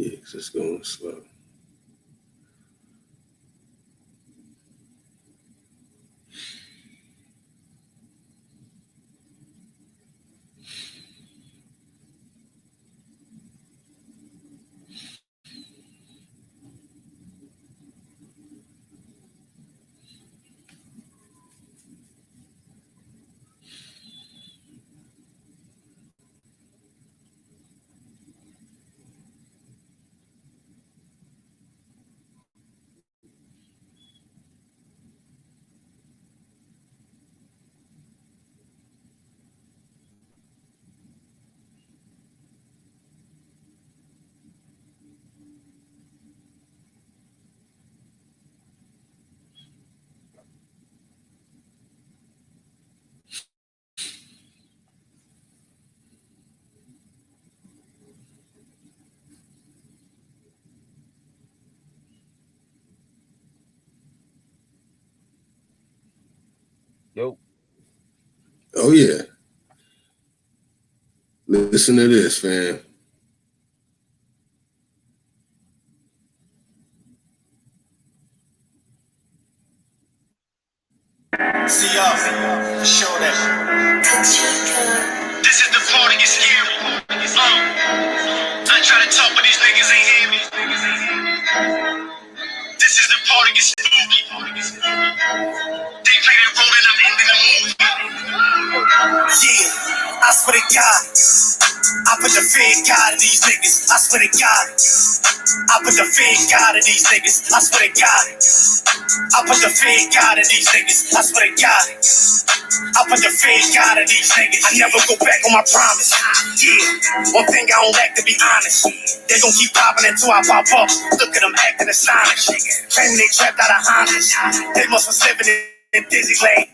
Yeah, 'cause it's going slow. Yo. Oh yeah. Listen to this, fam. See y'all, for sure that. This is the part that gets scary. I try to talk, but these niggas ain't hear me. This is the part that gets spooky. They play that role and I'm ending the movie. Yeah, I swear to God, I put the fear in God in these niggas. I swear to God, I put the fear in God in these niggas. I swear to God, I put the fear in God in these niggas. I swear to God, I put the fear in God in these niggas. I never go back on my promise. Yeah, one thing I don't like, to be honest. They gon' keep popping until I pop up. Look at them acting astonished. Claiming they trapped out of Hondas. They must was living in Disneyland.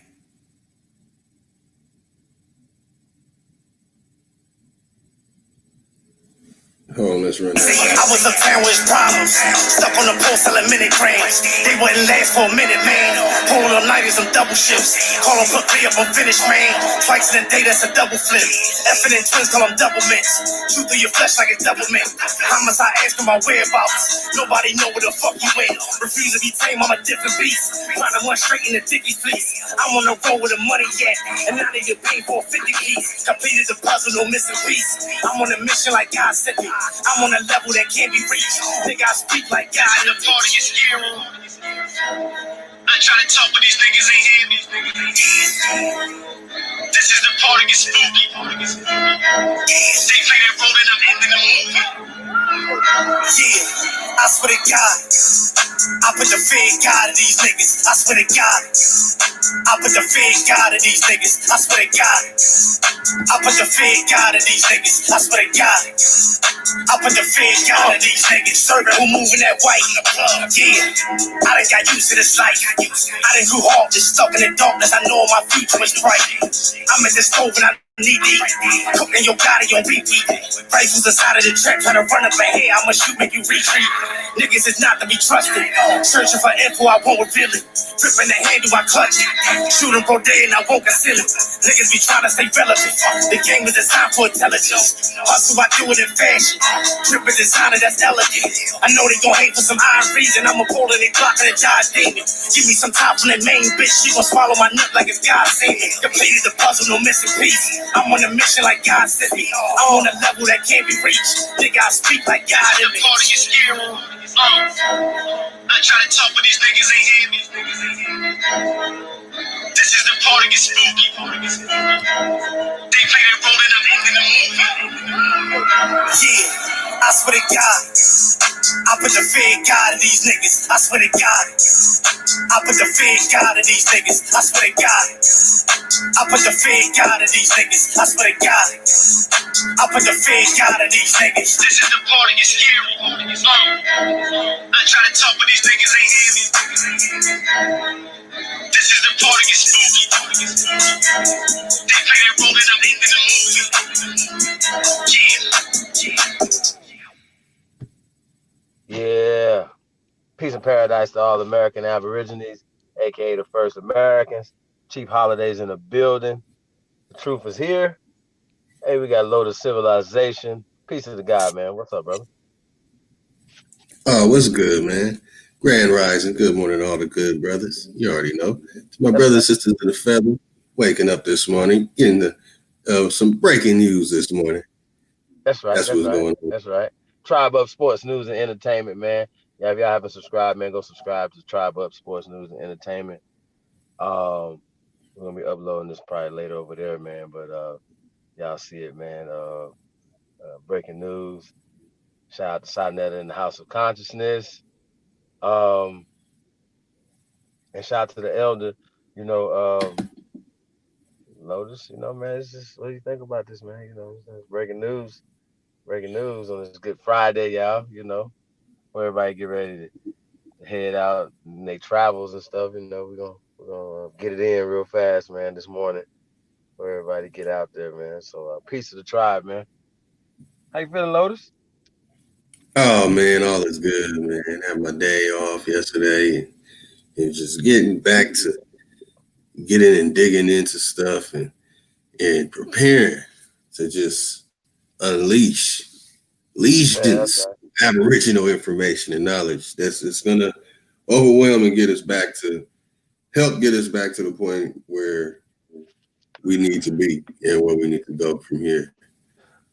Hold on, let's run that. I was uptown with problems, stuck on the pole selling milligrams. They wouldn't last for a minute, man. Pulling up nighties on double shifts. Call them put me up on finish, man. Twice in a day, that's a double flip. Effing and twins call them double mints. Shoot through your flesh like it's double mint. Homicide asking my whereabouts. Nobody know where the fuck you went. Refuse to be tame, I'm a different beast. Trying to run straight in the Dickies, please. I'm on the road with the money yet, and now they get paid for a 50 piece. Completed the puzzle, no missing piece. I'm on a mission like God sent me. I'm on a level that can't be reached. Nigga, I speak like God. The party is scary. I try to talk, but these niggas ain't hear me. This is the party gets spooky. They play that role and I'm ending the movie. Yeah, I swear to God, I put the fear in God in these niggas. I swear to God, I put the fear in God in these niggas. I swear to God, I put the fear in God in these niggas. I swear to God, I put the fear in God in these niggas. Serving who moving that white. Yeah, I done got used to this life. I done grew hard, just stuck in the darkness. I know my future is bright. I'm at this stove and I need deep. Cooking your body on repeat. Rifles inside of the trap, trying to run up ahead. I'ma shoot, make you retreat. Niggas is not to be trusted. Searching for info, I won't reveal it. Gripping the handle, I clutch it. Shooting bro day and I won't conceal it. Niggas be trying to stay relevant. The game is designed for intelligence. Hustle, I do it in fashion. Dripping designer, that's elegant. I know they gon' hate for some iron reason. I'm a pulling and clocking a Josh Demon. Give me some top from that main bitch. She gon' swallow my nut like it's God seen it. Completed the puzzle, no missing piece. I'm on a mission like God sent me. I'm on a level that can't be reached. Nigga, I speak like God in me. The party is scary. I try to talk, but these niggas ain't hear me. This is the party gets spooky. They play that role and I'm ending the movie. Yeah, I swear to God, I put the fear in God in these niggas. I swear to God, I put the fear in God in these niggas. I swear to God, I put the fear in God in these niggas. I swear to God, I put the fear in God in these niggas. This is the party gets scary. I try to talk, but these niggas ain't hear me. This is the party gets spooky. They play that role and I'm ending the movie. Yeah. Peace and paradise to all American Aborigines, aka the first Americans. Chief Holidays in the building. The truth is here. Hey, we got a load of civilization. Peace to the God, man. What's up, brother? Oh, what's good, man? Grand Rising. Good morning, all the good brothers. You already know. To my That's brothers right. and sisters of the feather, waking up this morning, getting some breaking news this morning. That's right. That's That's what's right. going on. That's right. Tribe Up Sports News and Entertainment, man. Yeah, if y'all haven't subscribed, man, go subscribe to Tribe Up Sports News and Entertainment. Um, we're gonna be uploading this probably later over there, man. But y'all see it, man. Breaking news. Shout out to SANETER in the House of Consciousness. Um, and shout out to the elder, you know, Lotus, man. It's just what do you think about this, man? It's breaking news. Breaking news on this Good Friday, y'all. Where everybody get ready to head out and they travels and stuff. We're gonna get it in real fast, man, this morning. For everybody get out there, man. So peace to the tribe, man. How you feeling, Lotus? Oh man, all is good, man. Had my day off yesterday and just getting back to getting and digging into stuff and preparing to just unleash Man, that's legions right. aboriginal information and knowledge. That's it's gonna overwhelm and get us back to help get us back to the point where we need to be and where we need to go from here.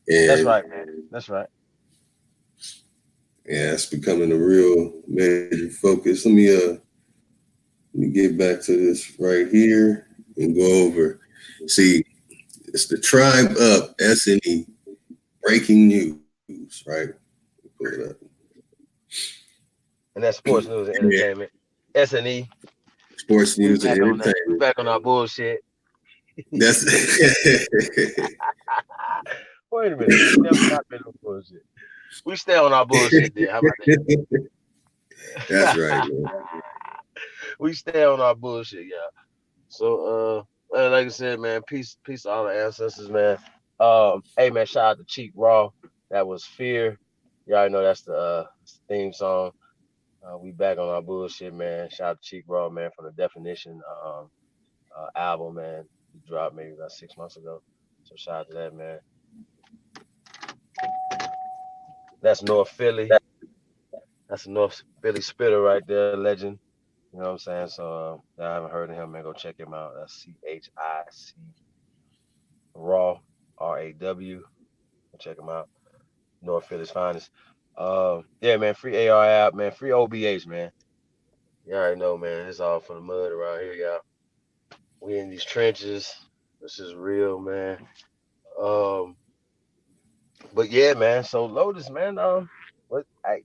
That's And right, man. That's right. yeah, it's becoming a real major focus. Let me get back to this right here and go over. See, it's the Tribe Up SNE breaking news, right? Pull it up. And that's sports news and Yeah, entertainment. S&E. sports We news and back on that. We entertainment. back on our bullshit. That's Wait a minute. We never not been on bullshit. We stay on our bullshit there. How about that's that? right, man. We stay on our bullshit, yeah. So like I said, man, peace to all the ancestors, man. Hey man, shout out to Cheek Raw. That was Fear. You already know that's the theme song. We back on our bullshit, man. Shout out to Cheek Raw, man, from the Definition album, man. He dropped maybe about 6 months ago. So shout out to that, man. That's North Philly. That's a North Philly spitter right there, legend. You know what I'm saying? So if I haven't heard of him, man, go check him out. That's CHIC Raw, RAW. Go check him out. North Philly's finest. Yeah, man, free AR app, man, free OBH, man. You already know, man. It's all for the mud around here, y'all. We in these trenches. This is real, man. Um, but yeah, man. So Lotus, man. What I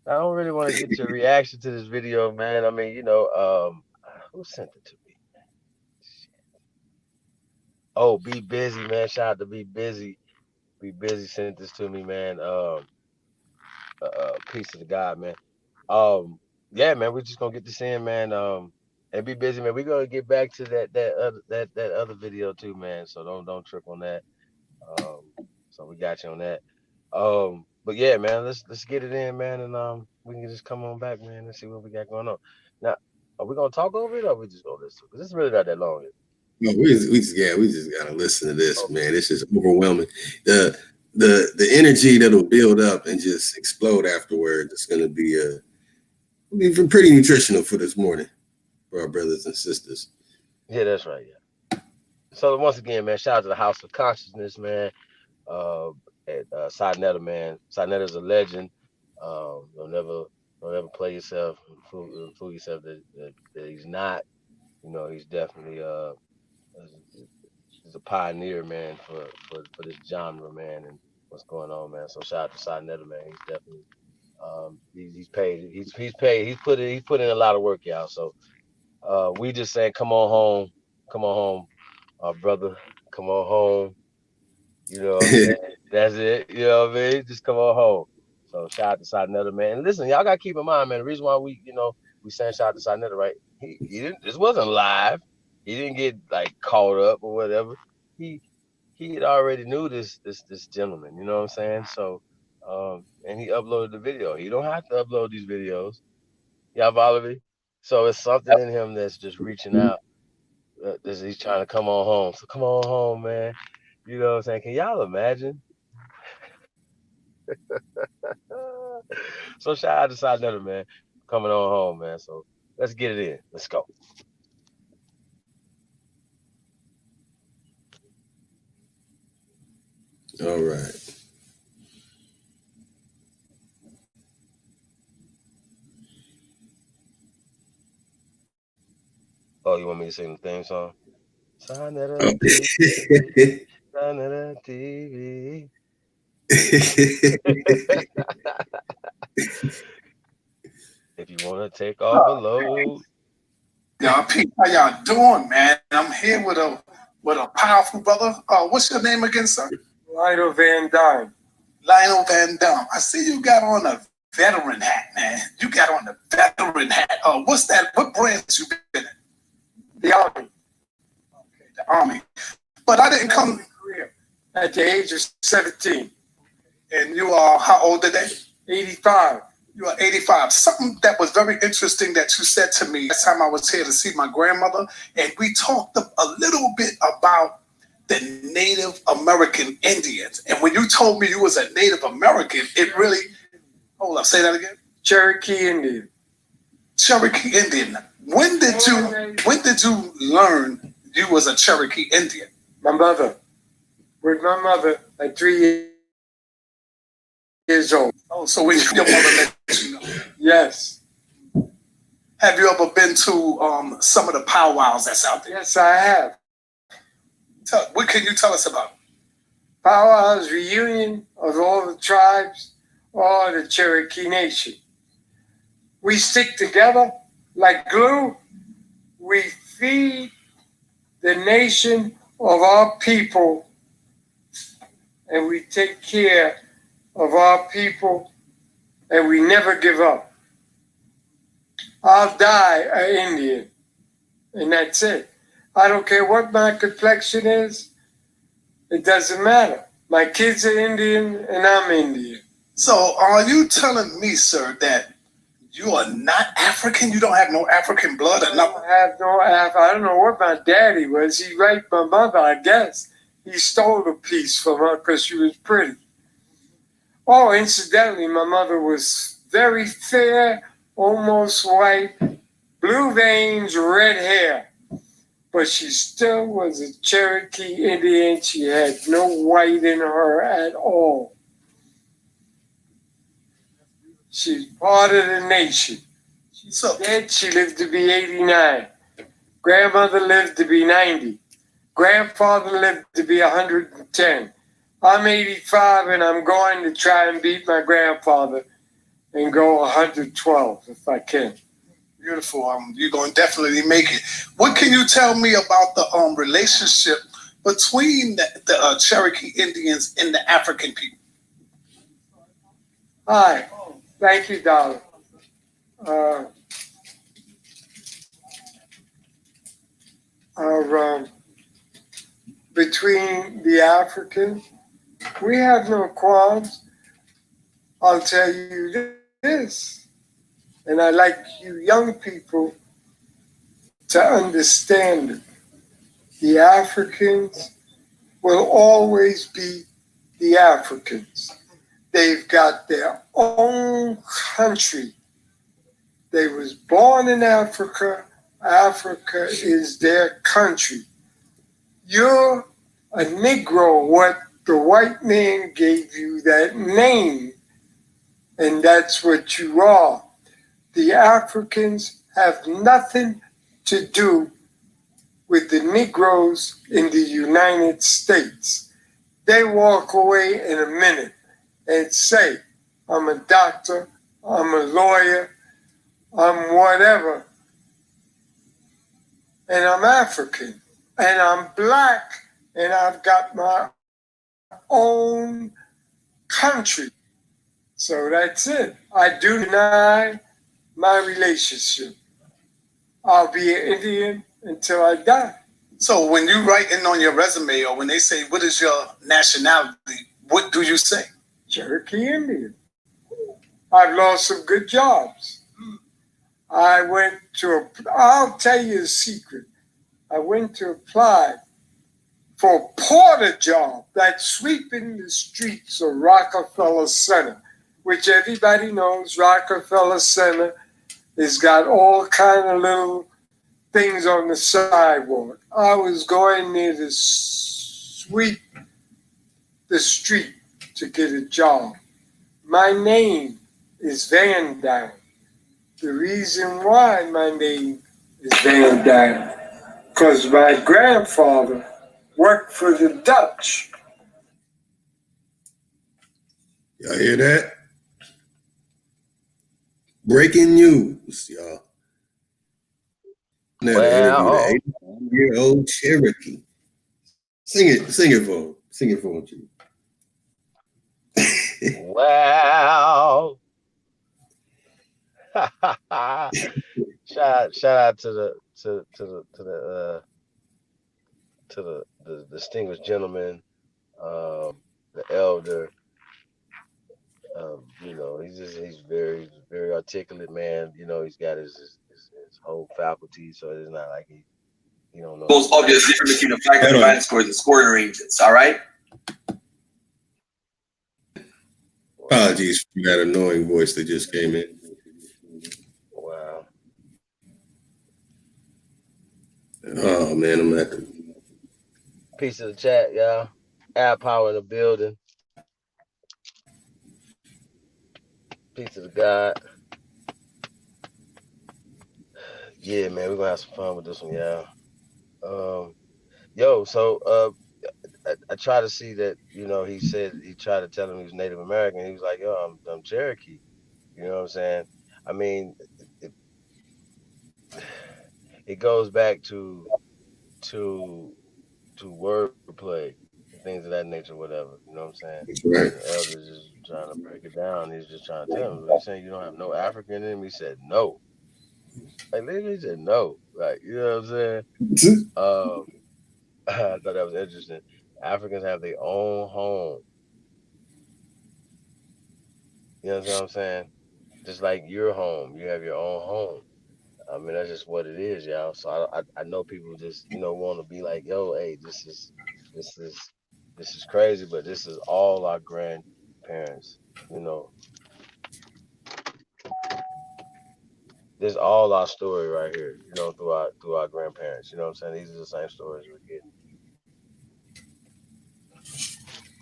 don't really want to get your reaction to this video, man. I mean, who sent it to me? Oh, Be Busy, man. Shout out to Be Busy. Be Busy sent this to me, man. Peace to the God, man. Yeah, man. We're just gonna get this in, man. And Be Busy, man. We're gonna get back to that other video too, man. So don't trip on that. Um, so we got you on that. But yeah, man. Let's get it in, man, and we can just come on back, man, and see what we got going on. Now, are we gonna talk over it, or we just gonna listen? Because it's really not that long. No, we just gotta listen to this, Okay. man. It's just overwhelming. The energy that'll build up and just explode afterward. It's gonna be pretty nutritional for this morning for our brothers and sisters. Yeah, that's right. Yeah. So once again, man, shout out to the House of Consciousness, man. Uh, at SANETER, man. SANETER's a legend. Don't ever play yourself, fool yourself that he's not. He's definitely he's a pioneer, man, for this genre, man, and what's going on, man. So shout out to SANETER, man. He's definitely he's paid. He's paid. He's put in a lot of work, y'all. So we just saying, come on home, brother, come on home. You know what I'm saying? That's it. You know what I mean? Just come on home. So shout out to SANETER, man. And listen, y'all gotta keep in mind, man. The reason why we saying shout out to SANETER, right? He didn't. This wasn't live. He didn't get like caught up or whatever. He he had already knew this gentleman. You know what I'm saying? So and he uploaded the video. He don't have to upload these videos. Y'all follow me? So it's something in him that's just reaching out. He's trying to come on home. So come on home, man. You know what I'm saying? Can y'all imagine? So shout out to SANETER, man, coming on home, man. So let's get it in. Let's go. All right. Oh, you want me to sing the theme song? Oh. SANETER TV, SANETER TV. If you want to take off a load. Y'all, Pete, how y'all doing, man? I'm here with a powerful brother. What's your name again, sir? Lionel Van Dyne. Lionel Van Dam. I see you got on a veteran hat, man. You got on the veteran hat. What's that? What branch you been in? The Army. Okay, the Army. But I didn't come. At the age of 17. And you are how old today? 85. You are 85. Something that was very interesting that you said to me last time I was here to see my grandmother, and we talked a little bit about the Native American Indians. And when you told me you was a Native American, it really, hold up, say that again. Cherokee Indian. Cherokee Indian. When did you learn you was a Cherokee Indian? My mother. With my mother at 3 years old. Oh, so when your mother let you know. Yes. Have you ever been to some of the powwows that's out there? Yes, I have. What can you tell us about? Powwows reunion of all the tribes, all the Cherokee Nation. We stick together like glue. We feed the nation of our people, and we take care of our people, and we never give up. I'll die an Indian, and that's it. I don't care what my complexion is. It doesn't matter. My kids are Indian, and I'm Indian. So are you telling me, sir, that you are not African? You don't have no African blood or nothing? I don't know what my daddy was. He raped my mother, I guess. He stole a piece from her because she was pretty. Oh, incidentally, my mother was very fair, almost white, blue veins, red hair. But she still was a Cherokee Indian. She had no white in her at all. She's part of the nation. She's dead. She lived to be 89. Grandmother lived to be 90. Grandfather lived to be 110. I'm 85 and I'm going to try and beat my grandfather and go 112 if I can. Beautiful. You're going to definitely make it. What can you tell me about the relationship between the Cherokee Indians and the African people? Hi. Thank you, darling. Between the Africans, we have no qualms. I'll tell you this, and I'd like you young people to understand it. The Africans will always be the Africans. They've got their own country. They was born in Africa. Africa is their country. You're a Negro, what the white man gave you that name, and that's what you are. The Africans have nothing to do with the Negroes in the United States. They walk away in a minute and say, I'm a doctor, I'm a lawyer, I'm whatever, and I'm African, and I'm black, and I've got my own country. So that's it. I do deny my relationship. I'll be an Indian until I die. So when you write in on your resume or when they say, what is your nationality, what do you say? Cherokee Indian. I've lost some good jobs. I'll tell you a secret. I went to apply for a porter job, that's sweeping the streets of Rockefeller Center, which everybody knows, Rockefeller Center, has got all kind of little things on the sidewalk. I was going there to sweep the street to get a job. My name is Van Dyne. The reason why my name is Van Dyne, because my grandfather worked for the Dutch. Y'all hear that? Breaking news, y'all. Now to interview Well, the 81-year-old Cherokee. Sing it for him, Chief. well. shout out to the distinguished gentleman, the elder. He's very articulate man. He's got his whole faculty, so it's not like he don't know. Most obvious difference between the flag and the band scores and scoring arrangements, all right? Apologies for that annoying voice that just came in. Wow. Oh man, I'm at the Peace of the chat, y'all. Air power in the building. Peace of the God. Yeah, man, we're gonna have some fun with this one, y'all. So I try to see that, he said he tried to tell him he was Native American. He was like, yo, I'm Cherokee. You know what I'm saying? I mean, it, it goes back to wordplay and things of that nature, whatever. You know what I'm saying? That's right. The elder's just trying to break it down. He's just trying to tell him. He's saying you don't have no African in him. He said no. Like literally said no. Like, you know what I'm saying? I thought that was interesting. Africans have their own home. You know what I'm saying? Just like your home, you have your own home. I mean, that's just what it is, y'all. So I know people just want to be like, yo, hey, this is this is crazy, but this is all our grandparents. You know, this all our story right here. Through our grandparents. You know what I'm saying? These are the same stories we're getting.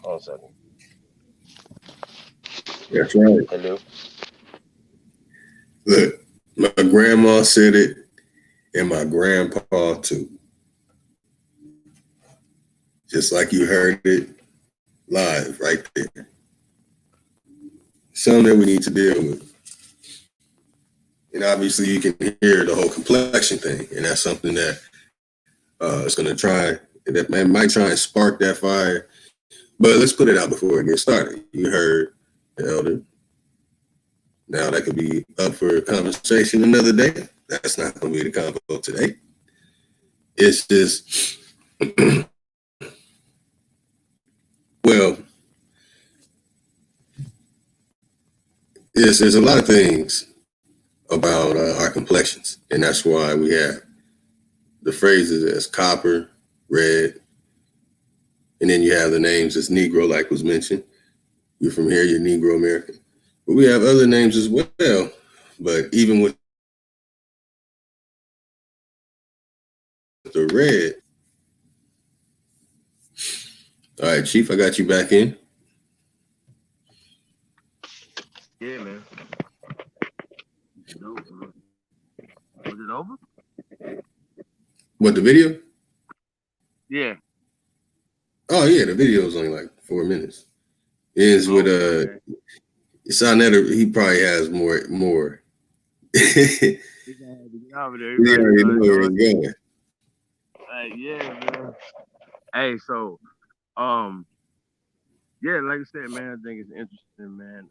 Hold on a second. That's right. Hello. Look, my grandma said it, and my grandpa too. Just like you heard it live right there. Something that we need to deal with. And obviously you can hear the whole complexion thing. And that's something that is going to that man might try and spark that fire. But let's put it out before it gets started. You heard the elder. Now that could be up for conversation another day. That's not going to be the convo today. It's just, well, yes, there's a lot of things about our complexions. And that's why we have the phrases as copper, red, and then you have the names as Negro, like was mentioned. You're from here, you're Negro American. But we have other names as well. But even with the red, all right, Chief, I got you back in. Yeah, man. Was it over? What, the video? Yeah. Oh, yeah, the video is only like 4 minutes. It is with SANETER, he probably has more. He already know where it's going. Yeah, man. Hey, so, yeah, like I said, man, I think it's interesting, man.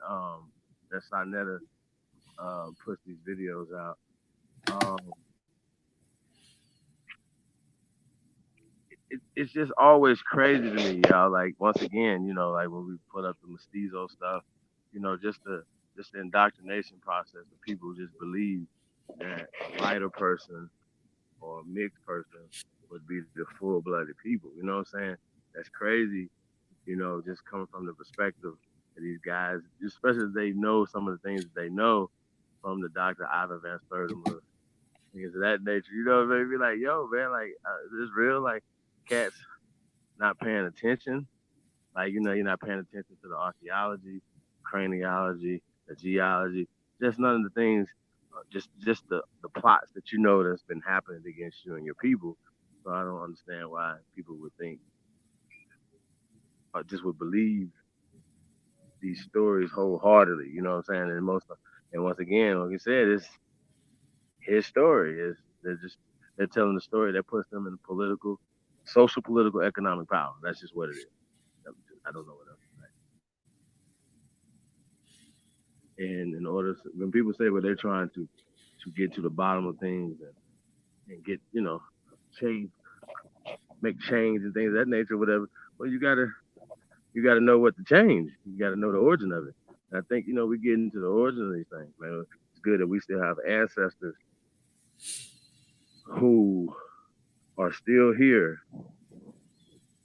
That SANETER puts these videos out. It's just always crazy to me, y'all. Like once again, like when we put up the mestizo stuff, just the indoctrination process of people who just believe that a lighter person or a mixed person would be the full blooded people. You know what I'm saying? That's crazy, just coming from the perspective these guys, especially if they know some of the things that they know from the Dr. Ivan Van Sertima, things of that nature. You know, maybe like, yo, man, like, is this real? Like, cats not paying attention. Like, you know, you're not paying attention to the archaeology, craniology, the geology, just none of the things, just the plots that you know that's been happening against you and your people. So I don't understand why people would think or just would believe these stories wholeheartedly. You know what I'm saying? And once again, like you said, it's his story. Is they're telling the story that puts them in political, social, political, economic power. That's just what it is. I don't know what else. And in order, when people say, well, they're trying to get to the bottom of things and get, you know, change, make change and things of that nature, whatever. Well, you gotta know what to change. You gotta know the origin of it. And I think, you know, we get into the origin of these things, man. It's good that we still have ancestors who are still here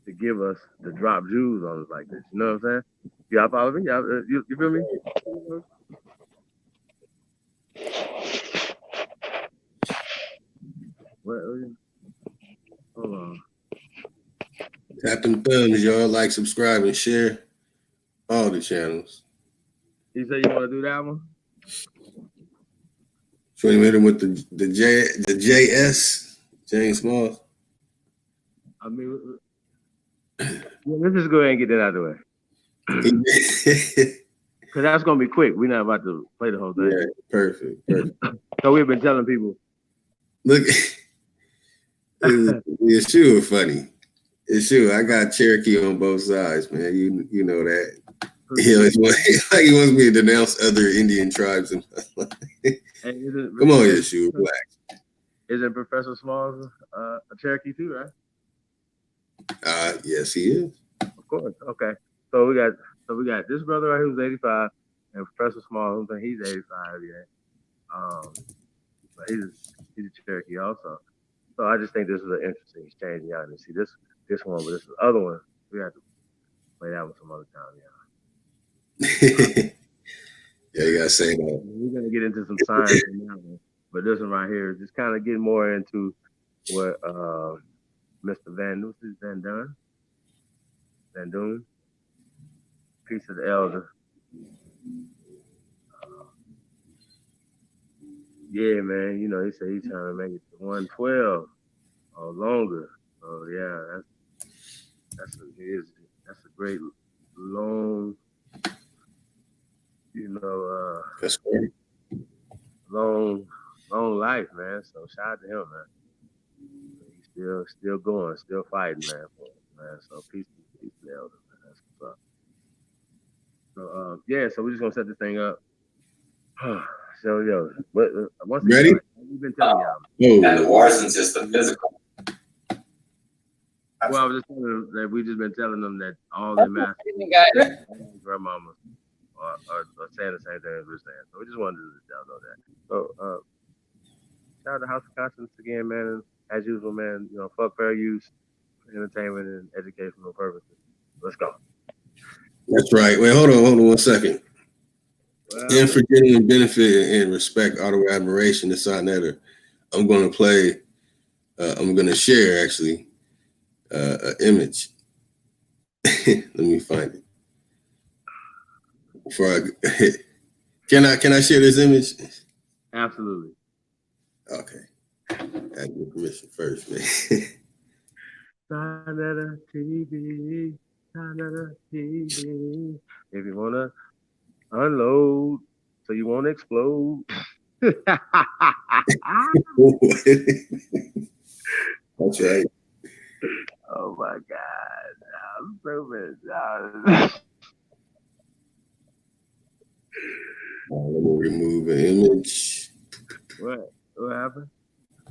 to give us, to drop jewels on us like this. You know what I'm saying? Y'all follow me? Y'all, you feel me? What? Hold on. Tap them thumbs, y'all. Like, subscribe, and share all the channels. You say you want to do that one? 20 minutes with the JS, James Small. I mean, let's just go ahead and get that out of the way. Because that's going to be quick. We're not about to play the whole thing. Yeah, perfect. So we've been telling people. Look, it's sure funny. It's sure. I got Cherokee on both sides, man. You know that. He wants me to denounce other Indian tribes. Come on, Yeshua, relax. Isn't Professor Smalls a Cherokee too, right? Yes, he is. Of course. Okay. So we got this brother right who's 85, and Professor Smalls, he's 85, yeah. But he's a Cherokee also. So I just think this is an interesting exchange, y'all. And see this one, but this other one, we have to play that one some other time, y'all. Yeah, you gotta say that. We're gonna get into some science in that one, but this one right here is just kind of getting more into what Mr. Van Doon, Peace of the Elder. Yeah, man, you know, he said he's trying to make it to 112 or longer. So yeah, that's a great long, you know, that's great. long life, man. So shout out to him, man. He's still going, still fighting, man. So peace to the elder, man. That's what's up. So yeah, so we're just gonna set this thing up. So yo, once ready? Again, we've been telling y'all. And war isn't just the physical. Well, I was just telling them that we just been telling them that all their masters, grandmamas, are saying the same thing as we're saying. So we just wanted to let y'all know that. So shout out to House of Conscience again, man. And as usual, man, you know, fuck fair use, entertainment, and educational purposes. Let's go. That's right. Wait, hold on 1 second. Well, and for genuine benefit and respect, auto admiration, the SANETER, I'm going to play. I'm going to share actually an image. Let me find it. Before can I share this image? Absolutely. Okay. I have your permission first, man. SANETER TV, SANETER TV. If you wanna unload, so you won't explode. That's right. Oh my God. I'm so mad. Let me remove an image. What happened?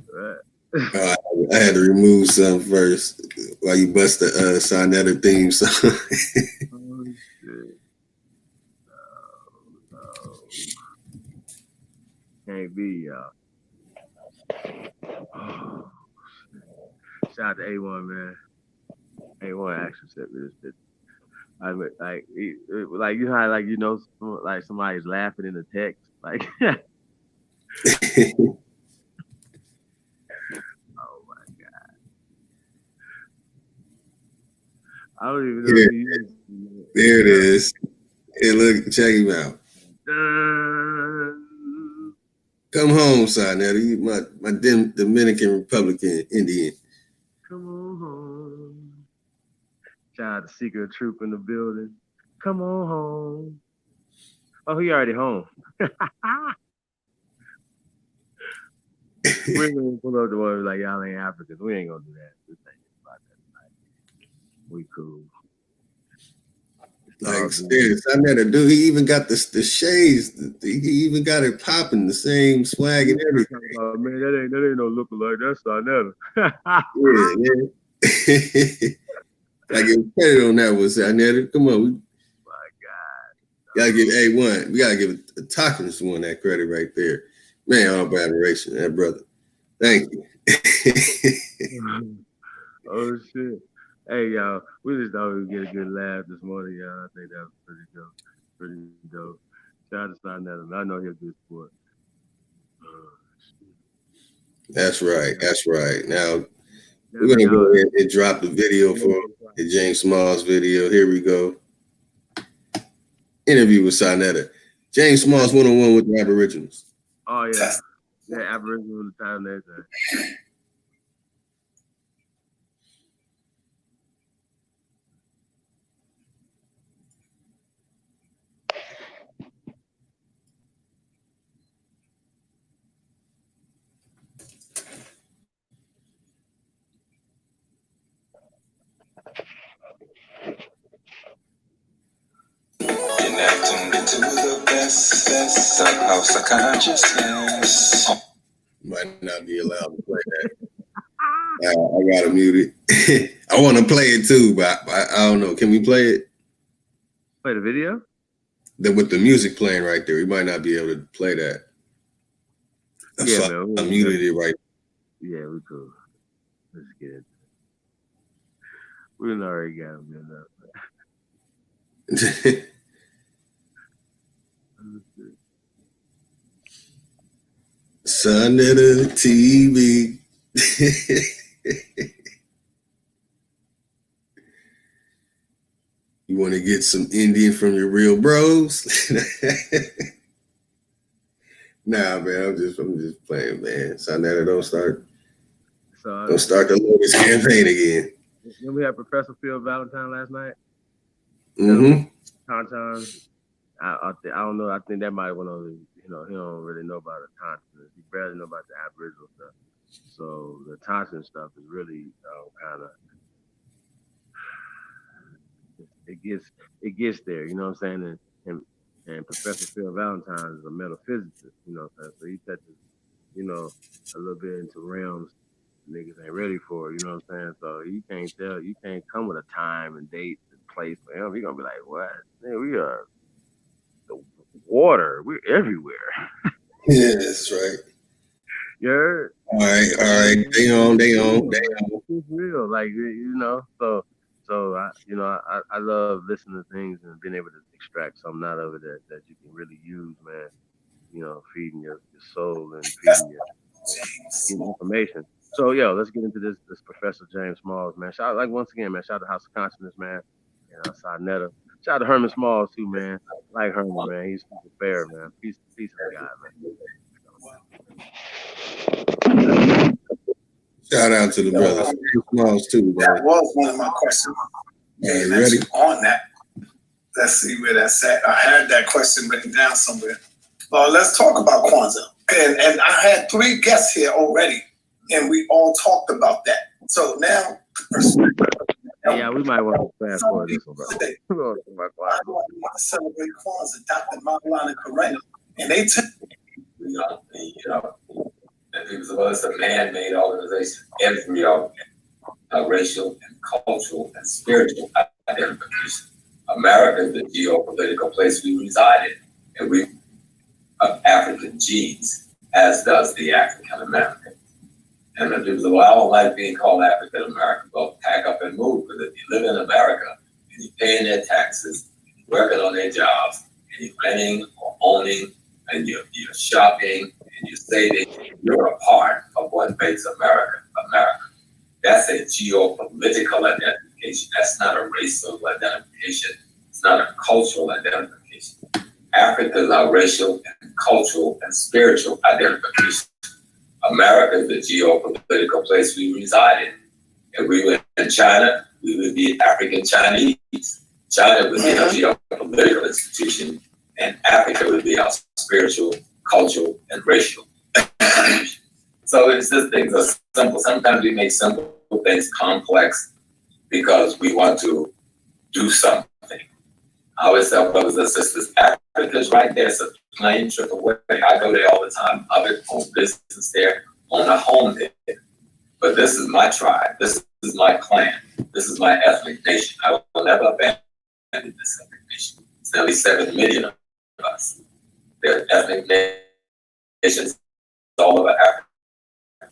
What? I had to remove some first while you bust the SANETER theme song. Oh, shit. No. Can't be, y'all. Oh, shout out to A1, man. A1 actually sent me this bitch. I mean, like you know how like like somebody's laughing in the text, like oh my, I don't even know Here, if you there it is. Hey, look, check him out. Come home, SANETER. You my Dominican Republican Indian. Come on home. Child, the secret troop in the building. Come on home. Oh, he already home. We ain't gonna pull up the one like y'all ain't Africans. We ain't gonna do that. This ain't about that tonight. We cool. Like serious, SANETER dude. He even got the shades. He even got it popping, the same swag and everything. Oh man, that ain't no lookalike. That's SANETER. Yeah. I give credit on that one, SANETER. Come on, My God. gotta give A1. We gotta give a Talkins one that credit right there. Man, all adoration, that brother. Thank you. Oh shit. Hey y'all, we just thought we'd get a good laugh this morning, y'all. I think that was pretty dope. Pretty dope. Shout out to SANETER. I know he'll good sport. That's right. That's right. Now we're gonna go ahead and drop the video for the James Smalls video. Here we go. Interview with SANETER. James Smalls one-on-one with the Aboriginals. Oh yeah. Yeah, Aboriginal the time that time. Connecting to the best house of consciousness. Might not be allowed to play that. I gotta mute it. I want to play it too, but I don't know. Can we play it? Play the video? With the music playing right there, we might not be able to play that. Yeah, so man. I muted it right. Yeah, we cool. Let's get it. We already got him enough. SANETER TV. You want to get some Indian from your real bros? Nah, man. I'm just playing, man. SANETER, don't start the Lotus campaign again. Then we had Professor Phil Valentine last night. Mm-hmm. Tauntaun. I don't know. I think that might have went on. He don't really know about the Tauntaun. He barely know about the Aboriginal stuff. So the Tauntaun stuff is really kind of it gets there. You know what I'm saying? And Professor Phil Valentine is a metaphysicist. You know what I'm saying? So he touches a little bit into realms niggas ain't ready for. You know what I'm saying? So you can't come with a time and date and place for him. You're gonna be like, what? Man, we are the water. We're everywhere. Yeah, that's right. You heard? All right. They on. It's real, like So I love listening to things and being able to extract something out of it that you can really use, man. Feeding your soul and feeding your information. So let's get into this Professor James Smalls, man. Once again, man, shout out to House of Consciousness, man. SANETER. Shout out to Herman Smalls too, man. I like Herman, man. He's super fair, man. Peace of God, man. Shout out to the brothers. Smalls too, man. That was one of my questions. You ready? On that. Let's see where that's at. I had that question written down somewhere. Let's talk about Kwanzaa. And I had 3 guests here already, and we all talked about that. So now, yeah, we might want to fast forward this one, bro. I want to celebrate Kwanzaa, Dr. Maulana Karena, and they took, and because of us, a man-made organization, every racial and cultural and spiritual identification. America is the geopolitical place we reside in, and we have African genes, as does the African American. And the people say, well, I don't like being called African American. Well, pack up and move, because if you live in America and you're paying their taxes, working on their jobs, and you're renting or owning, and you're shopping, and you're saving, you're a part of what makes America America. That's a geopolitical identification. That's not a racial identification. It's not a cultural identification. Africa is our racial and cultural and spiritual identification. America is the geopolitical place we reside in. If we were in China, we would be African Chinese. China would be a geopolitical institution, and Africa would be our spiritual, cultural, and racial. So it's just things are simple. Sometimes we make simple things complex because we want to do something. I always tell brothers and sisters, Africa's right there. It's a plane trip away. I go there all the time. I have own business there, own a home there. But this is my tribe. This is my clan. This is my ethnic nation. I will never abandon this ethnic nation. It's nearly 7 million of us. There are ethnic nations all over Africa,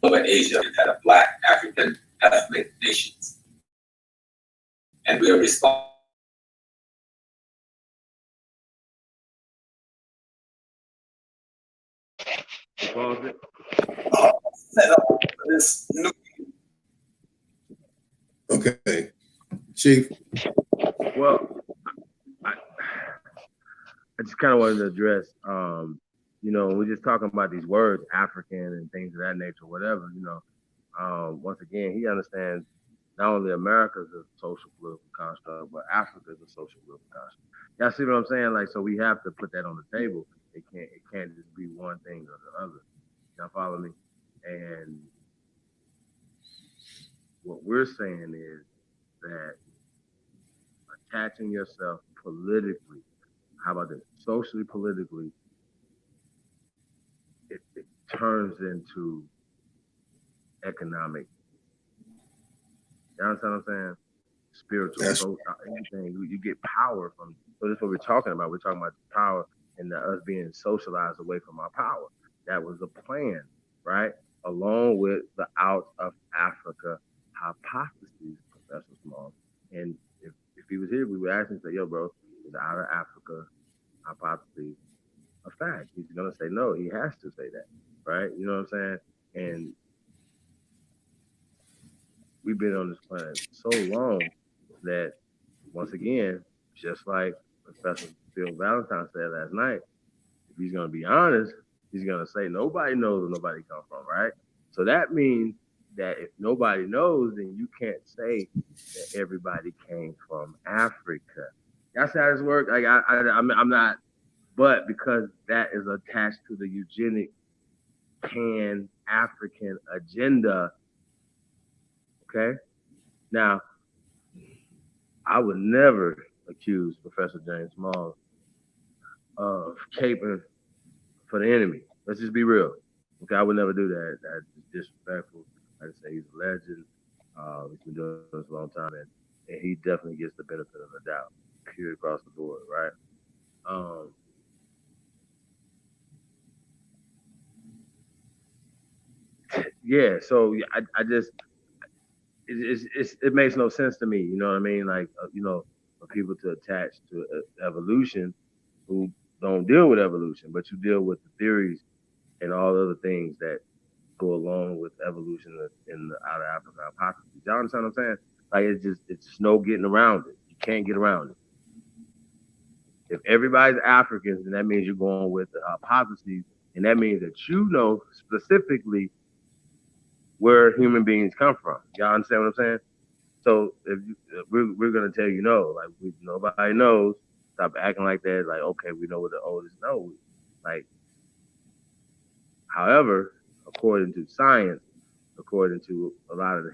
all over Asia. We've had a Black African ethnic nations. And we are responsible. Set up for this new. Okay, Chief. Well, I just kind of wanted to address, we're just talking about these words, African and things of that nature, whatever, once again, he understands not only America is a social political construct, but Africa is a social political construct. Y'all see what I'm saying? Like, so we have to put that on the table. It can't just be one thing or the other. Y'all follow me? And what we're saying is that attaching yourself politically, how about this? Socially, politically, it turns into economic. You understand what I'm saying? Spiritual, social, anything. You get power from. So that's what we're talking about. We're talking about the power and us being socialized away from our power. That was the plan, right? Along with the out of Africa hypothesis, Professor Small. And if he was here, we would ask him, say, yo, bro, is the out of Africa hypothesis a fact? He's gonna say no. He has to say that, right? You know what I'm saying? And we've been on this planet so long that, once again, just like Professor Phil Valentine said last night, if he's gonna be honest, he's gonna say nobody knows where nobody come from, right? So that means that if nobody knows, then you can't say that everybody came from Africa. That's how this works. Like I'm not, but because that is attached to the eugenic Pan-African agenda. Okay. Now, I would never accuse Professor James Small of caping for the enemy. Let's just be real. Okay, I would never do that. That's disrespectful. I just say he's a legend. He's been doing this a long time, and he definitely gets the benefit of the doubt, period, across the board, right? Yeah, so I just, it makes no sense to me, you know what I mean? Like, for people to attach to evolution who don't deal with evolution, but you deal with the theories and all other things that go along with evolution in the out of Africa hypothesis. Y'all understand what I'm saying? Like, it's just no getting around it. You can't get around it. If everybody's Africans, then that means you're going with the hypotheses, and that means that you know specifically where human beings come from. Y'all understand what I'm saying? So if we're gonna tell you no, like nobody knows. Stop acting like that. Like, okay, we know what the oldest know. Like, however, according to science, according to a lot of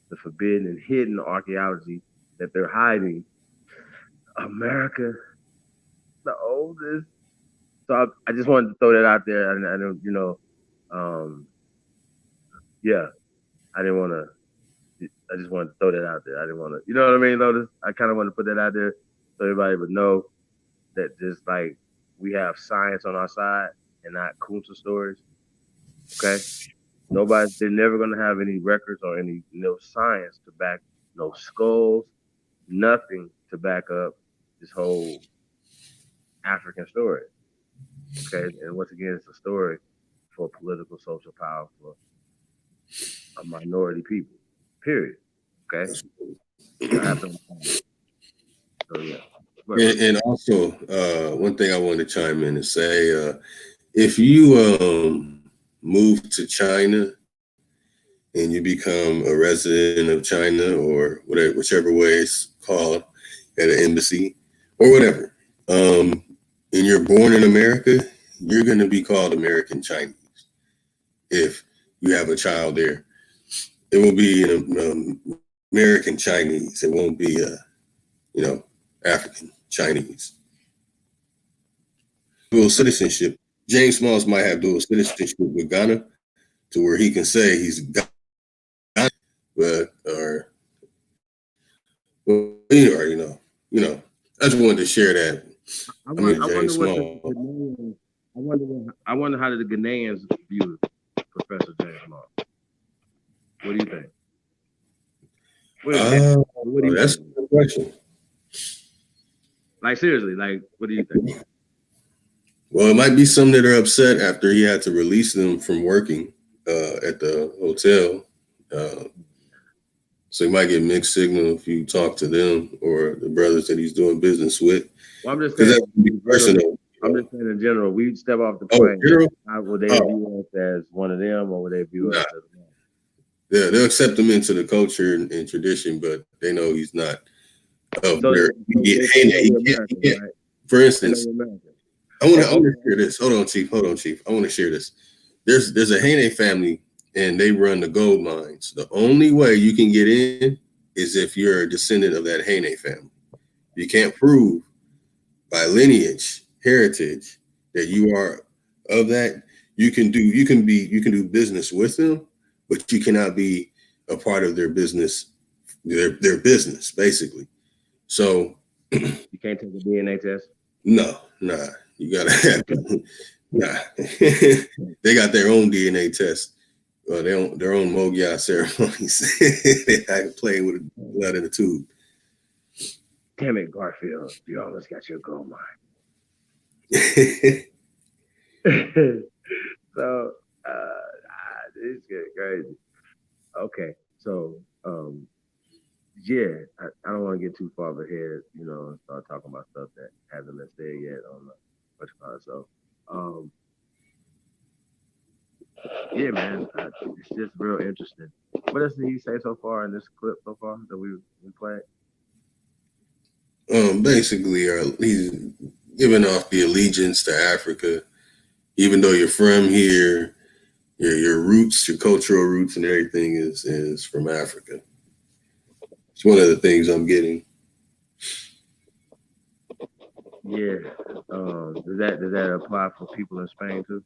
the forbidden and hidden archaeology that they're hiding, America, the oldest. So I just wanted to throw that out there. I don't, yeah, I didn't want to. I just wanted to throw that out there. I didn't want to, you know what I mean, Lotus? I kind of want to put that out there so everybody would know that just like we have science on our side and not Kunta stories. Okay? They're never going to have any records or any science to back no skulls, nothing to back up this whole African story. Okay, and once again, it's a story for political, social power for a minority people. Period. Okay, I have to. So yeah. And also, one thing I want to chime in and say, if you move to China and you become a resident of China or whatever, whichever way it's called at an embassy or whatever, and you're born in America, you're going to be called American Chinese. If you have a child there, it will be American Chinese. It won't be, African Chinese. Dual citizenship. James Smalls might have dual citizenship with Ghana, to where he can say he's Ghana, but you already know. I just wanted to share that. I wonder how the Ghanaians view Professor James Smalls. What do you think? That's a good question. Like seriously, like what do you think? Well, it might be some that are upset after he had to release them from working at the hotel. So you might get mixed signal if you talk to them or the brothers that he's doing business with. Well, I'm just saying, I'm just saying in general, we step off the plane. Will they view us as one of them, or will they view us as one? Yeah, they'll accept him into the culture and tradition, but they know he's not. For instance, I want to share this. Hold on, Chief. I want to share this. There's a Hene family, and they run the gold mines. The only way you can get in is if you're a descendant of that Hene family. You can't prove by lineage, heritage, that you are of that. You can do business with them, but you cannot be a part of their business, their business, basically. So you can't take a DNA test? No, nah. You gotta have nah. They got their own DNA test. Their own Mogia ceremonies. They had to play with blood in a tube. Damn it, Garfield. You almost got your gold mine. So it's getting crazy. Okay, so yeah, I don't want to get too far ahead, and start talking about stuff that hasn't been said yet on the what you call it. So yeah, man, it's just real interesting. What else did he say so far in this clip so far that we played? Basically, he's giving off the allegiance to Africa, even though you're from here. Your roots, your cultural roots, and everything is from Africa. It's one of the things I'm getting. Yeah. Does that apply for people in Spain too?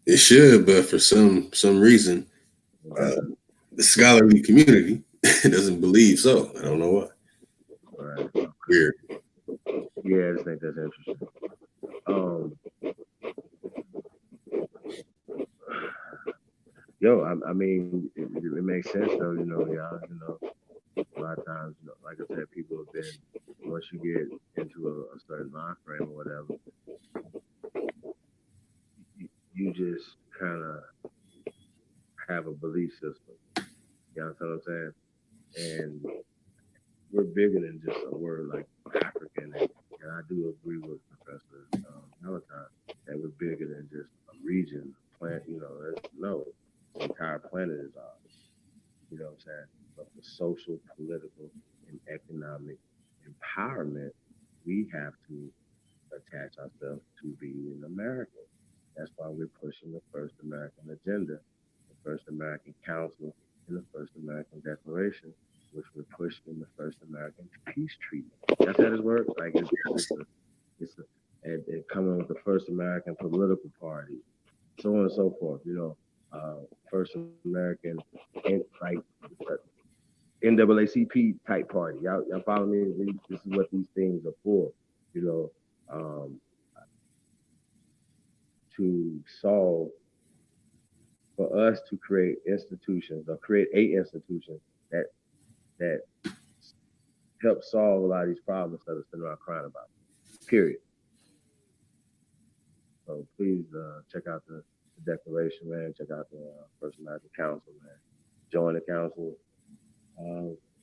It should, but for some reason, the scholarly community doesn't believe so. I don't know why. Right. Weird. Yeah, I just think that's interesting. I mean, it makes sense though, y'all, a lot of times, like I said, people have been, once you get into a certain mind frame or whatever, you just kind of have a belief system. You know what I'm saying? And we're bigger than just a word like African. And I do agree with Professor Valentine that we're bigger than just a region, plant, no, the entire planet is ours. You know what I'm saying? But for social, political, and economic empowerment, we have to attach ourselves to being American. That's why we're pushing the First American Agenda, the First American Council, and the First American Declaration, which we're pushing the First American Peace Treaty. That's how this works. Like and coming with the First American Political Party, so on and so forth. First American, like NAACP type party. Y'all follow me? This is what these things are for. To solve, for us to create institutions or create a institution that help solve a lot of these problems that are sitting around crying about. Period. So please check out the declaration, man. Check out the First American Council, man. Join the council.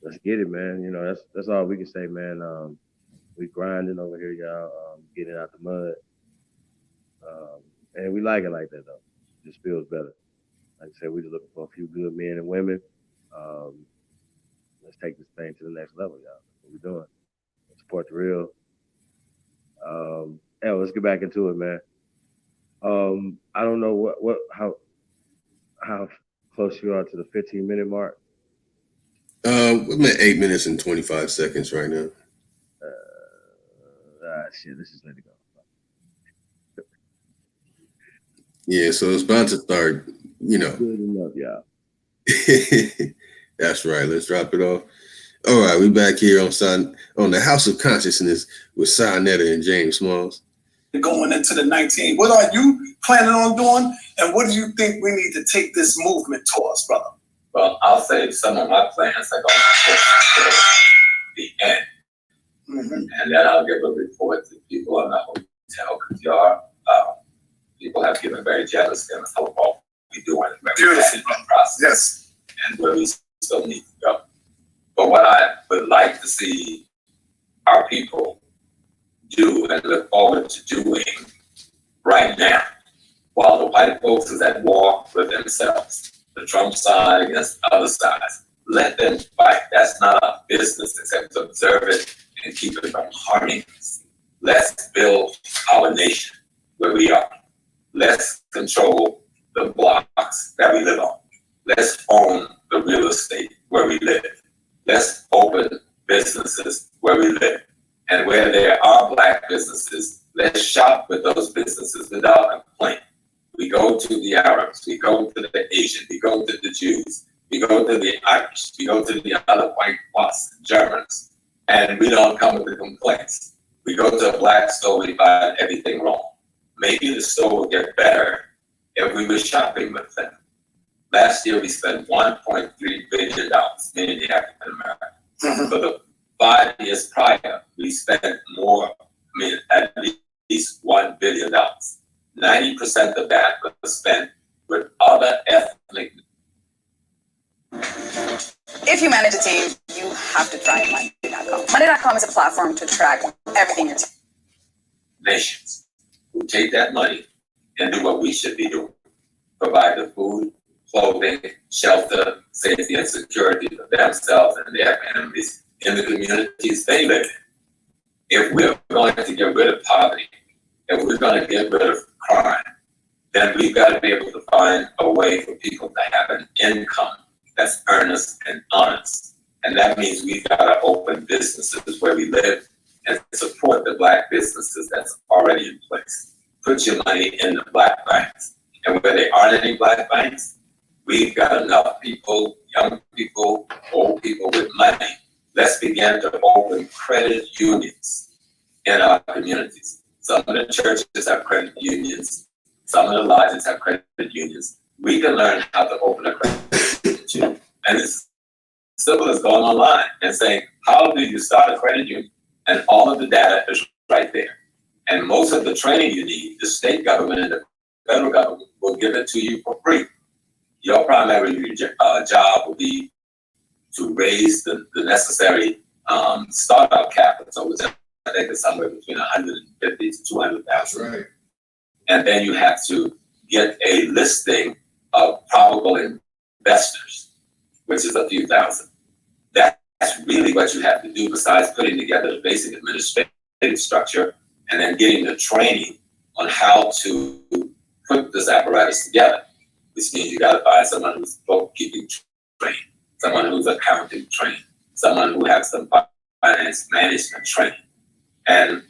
Let's get it, man. You know, that's all we can say, man. We grinding over here, y'all. Getting out the mud. And we like it like that, though. It just feels better. Like I said, we're just looking for a few good men and women. Let's take this thing to the next level, y'all. That's what we're doing. Let's support the real. Let's get back into it, man. I don't know how close you are to the 15-minute mark. I'm at 8 minutes and 25 seconds right now. Shit, let's just let it go. Yeah, so it's about to start, you know. Good enough, y'all. That's right. Let's drop it off. All right, we back here on the House of Consciousness with SANETER and James Smalls. Going into the 19, what are you planning on doing, and what do you think we need to take this movement towards, brother? Well, I'll say some of my plans are going to push to the end. And then I'll give a report to people in the hotel because people have given very generous and how what we do in the process. Yes. And where we still need to go. But what I would like to see our people do and look forward to doing right now, while the white folks is at war with themselves, the Trump side against the other sides, let them fight. That's not our business except to observe it and keep it from harming us. Let's build our nation where we are. Let's control the blocks that we live on. Let's own the real estate where we live. Let's open businesses where we live. And where there are Black businesses, let's shop with those businesses without complaint. We go to the Arabs, we go to the Asian, we go to the Jews, we go to the Irish, we go to the other white Boston Germans, and we don't come with the complaints. We go to a Black store, we find everything wrong. Maybe the store will get better if we were shopping with them. Last year, we spent $1.3 billion, meaning the African American. For the 5 years prior, we spent more, at least $1 billion. 90% of that was spent with other ethnic. If you manage a team, you have to try Monday.com. Monday.com is a platform to track everything you're doing. Nations who take that money and do what we should be doing. Provide the food, clothing, shelter, safety, and security for themselves and their families in the communities they live in. If we're going to get rid of poverty, if we're going to get rid of crime, then we've got to be able to find a way for people to have an income that's earnest and honest. And that means we've got to open businesses where we live and support the Black businesses that's already in place. Put your money in the Black banks. And where there aren't any Black banks, we've got enough people, young people, old people with money. Let's begin to open credit unions in our communities. Some of the churches have credit unions. Some of the lodges have credit unions. We can learn how to open a credit union. And it's simple as going online and saying, how do you start a credit union? And all of the data is right there. And most of the training you need, the state government and the federal government will give it to you for free. Your primary job will be to raise the necessary startup capital, which I think is somewhere between 150 to 200,000. Right. And then you have to get a listing of probable investors, which is a few thousand. That's really what you have to do besides putting together the basic administrative structure and then getting the training on how to put this apparatus together, which means you got to find someone who's bookkeeping trained, someone who's accounting trained, someone who has some finance management training. And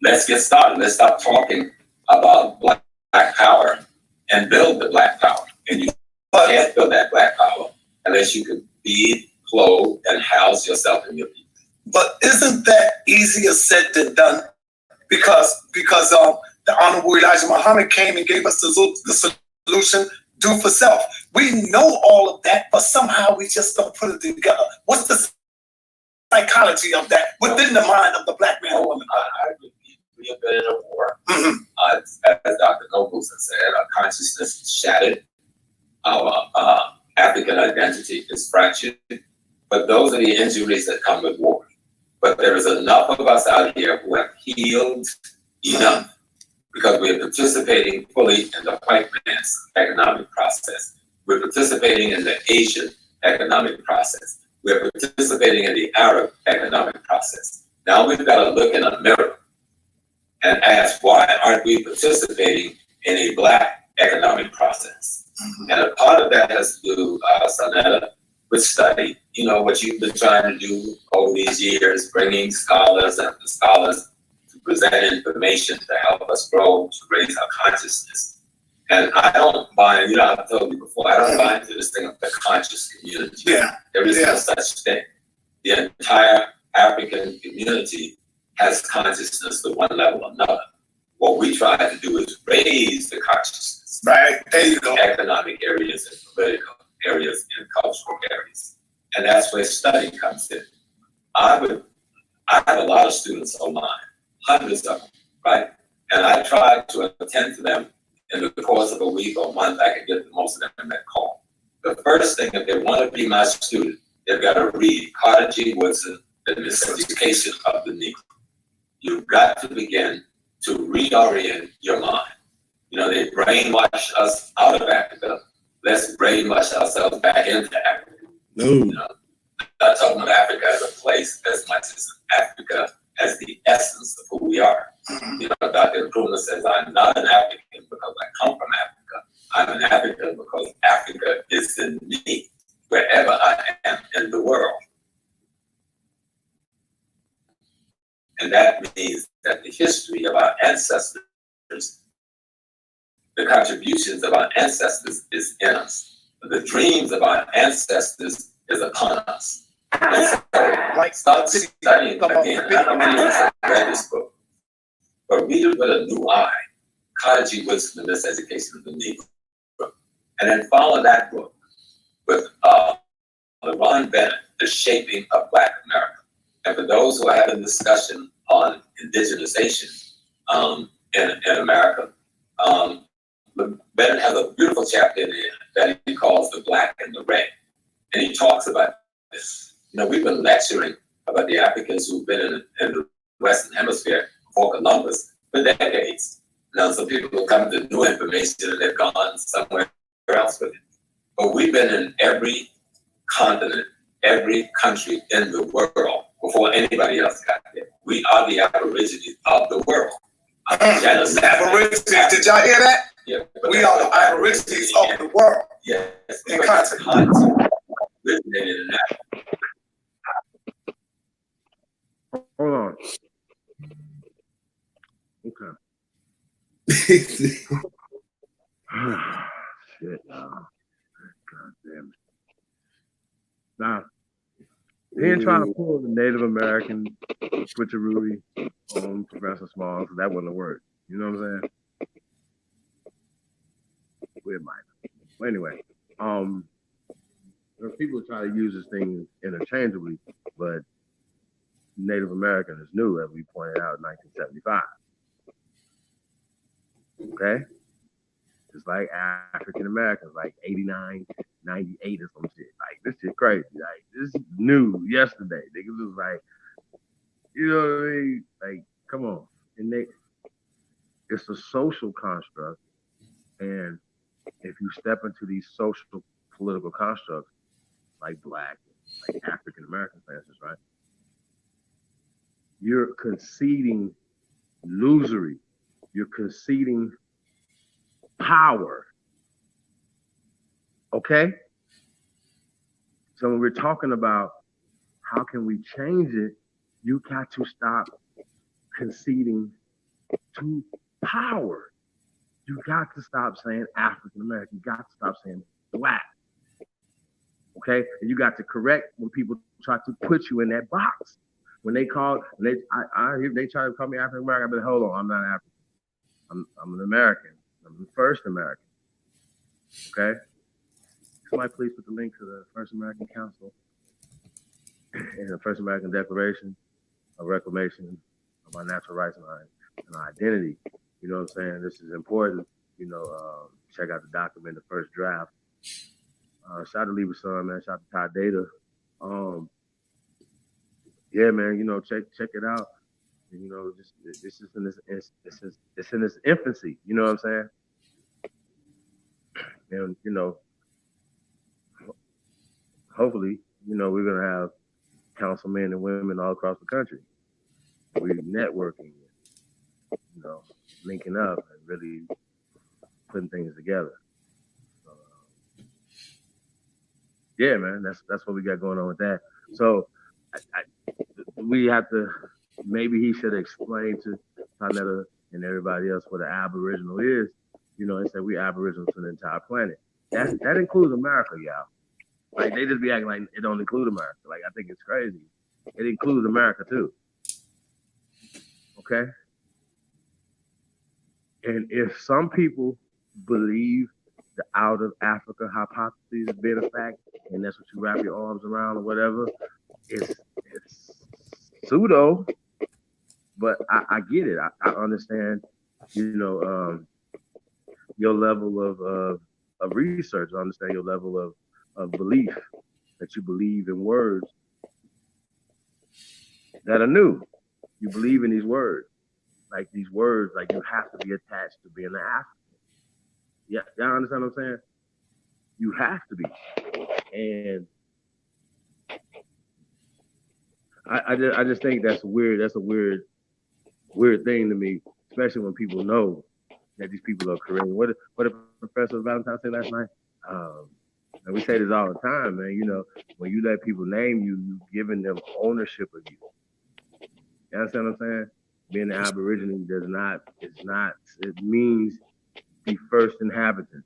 let's get started. Let's stop talking about Black power and build the Black power. And you can't build that Black power unless you can feed, clothe, and house yourself and your people. But isn't that easier said than done? Because the Honorable Elijah Muhammad came and gave us the solution, do for self. We know all of that, but somehow we just don't put it together. What's the psychology of that within the mind of the black man or woman? I agree. We have been in a war. As Dr. Nobles has said, our consciousness is shattered. Our African identity is fractured. But those are the injuries that come with war. But there is enough of us out here who have healed enough because we are participating fully in the white man's economic process. We're participating in the Asian economic process. We're participating in the Arab economic process. Now we've got to look in a mirror and ask, why aren't we participating in a black economic process? And a part of that has to do, SANETER, with study. You know, what you've been trying to do over these years, bringing scholars after scholars to present information to help us grow, to raise our consciousness. And I don't buy, you know, I've told you before, I don't buy into this thing of the conscious community. Yeah. There is no such thing. The entire African community has consciousness to one level or another. What we try to do is raise the consciousness. Right, there you go. Economic areas and political areas and cultural areas. And that's where study comes in. I have a lot of students on mine, hundreds of them, right? And I try to attend to them in the course of a week or month. I can get most of them in that call. The first thing, if they want to be my student, they've got to read Carter G. Woodson, The Miseducation of the Negro. You've got to begin to reorient your mind. You know, they brainwash us out of Africa. Let's brainwash ourselves back into Africa. No. You know, not talking about Africa as a place as much as Africa as the essence of who we are. You know, Dr. Nkrumah says, I'm not an African because I come from Africa. I'm an African because Africa is in me, wherever I am in the world. And that means that the history of our ancestors, the contributions of our ancestors is in us. The dreams of our ancestors is upon us. And so, like, start studying again. I don't know if you read this book, but read it with a new eye. Carter G. Woodson, The Miseducation of the Negro. And then follow that book with LeRon Bennett, The Shaping of Black America. And for those who are having discussion on indigenization in America, Bennett has a beautiful chapter in there that he calls The Black and the Red. And he talks about this. You know, we've been lecturing about the Africans who've been in the Western Hemisphere before Columbus for decades. Now, some people have come to new information and they've gone somewhere else with it. But we've been in every continent, every country in the world before anybody else got there. We are the aborigines of the world. Aborigines, did y'all hear that? Yeah, we are the aborigines of the world. Yes, in continent. Originated in Africa. Hold on. Okay. Shit, no. God damn it. Now, he ain't trying to pull the Native American switcheroo on Professor Small, so that wouldn't have worked. You know what I'm saying? We might. Well, anyway, there are people who try to use this thing interchangeably, but Native American is new, as we pointed out in 1975. Okay? Just like African Americans, like 89, 98 or some shit. Like, this shit crazy. Like, this is new yesterday. Niggas was like, you know what I mean? Like, come on. And it's a social construct. And if you step into these social political constructs, like Black, like African American, for instance, right? You're conceding illusory. You're conceding power. Okay? So when we're talking about how can we change it, you got to stop conceding to power. You got to stop saying African American. You got to stop saying Black. Okay? And you got to correct when people try to put you in that box. When they call, I hear they try to call me African American, but hold on, I'm not African. I'm an American. I'm the first American. Okay? Somebody please put the link to the First American Council. in the First American Declaration of Reclamation of our natural rights and our identity. You know what I'm saying? This is important. You know, check out the document, the first draft. Shout out to Lieber Son, man. Shout out to Ty Data. Yeah, man. You know, check it out. And, you know, just this is in its infancy. You know what I'm saying? And you know, hopefully, you know, we're gonna have councilmen and women all across the country. We're networking, you know, linking up and really putting things together. Yeah, man, that's what we got going on with that. So we have to, maybe he should explain to SANETER and everybody else what an aboriginal is, you know, and say we aboriginal to the entire planet. That includes America, y'all. Like, they just be acting like it don't include America. Like, I think it's crazy. It includes America too. Okay? And if some people believe the out of Africa hypothesis has been a fact, and that's what you wrap your arms around or whatever, it's pseudo, but I get it. I understand, you know, your level of research. I understand your level of belief, that you believe in words that are new. You believe in these words. Like, these words, like, you have to be attached to being an African. Yeah, y'all understand what I'm saying? You have to be. And I just think that's weird. That's a weird thing to me, especially when people know that these people are Korean. What did Professor Valentine say last night? And we say this all the time, man. You know, when you let people name you, you giving them ownership of you. You understand what I'm saying? Being an Aborigine it means the first inhabitant.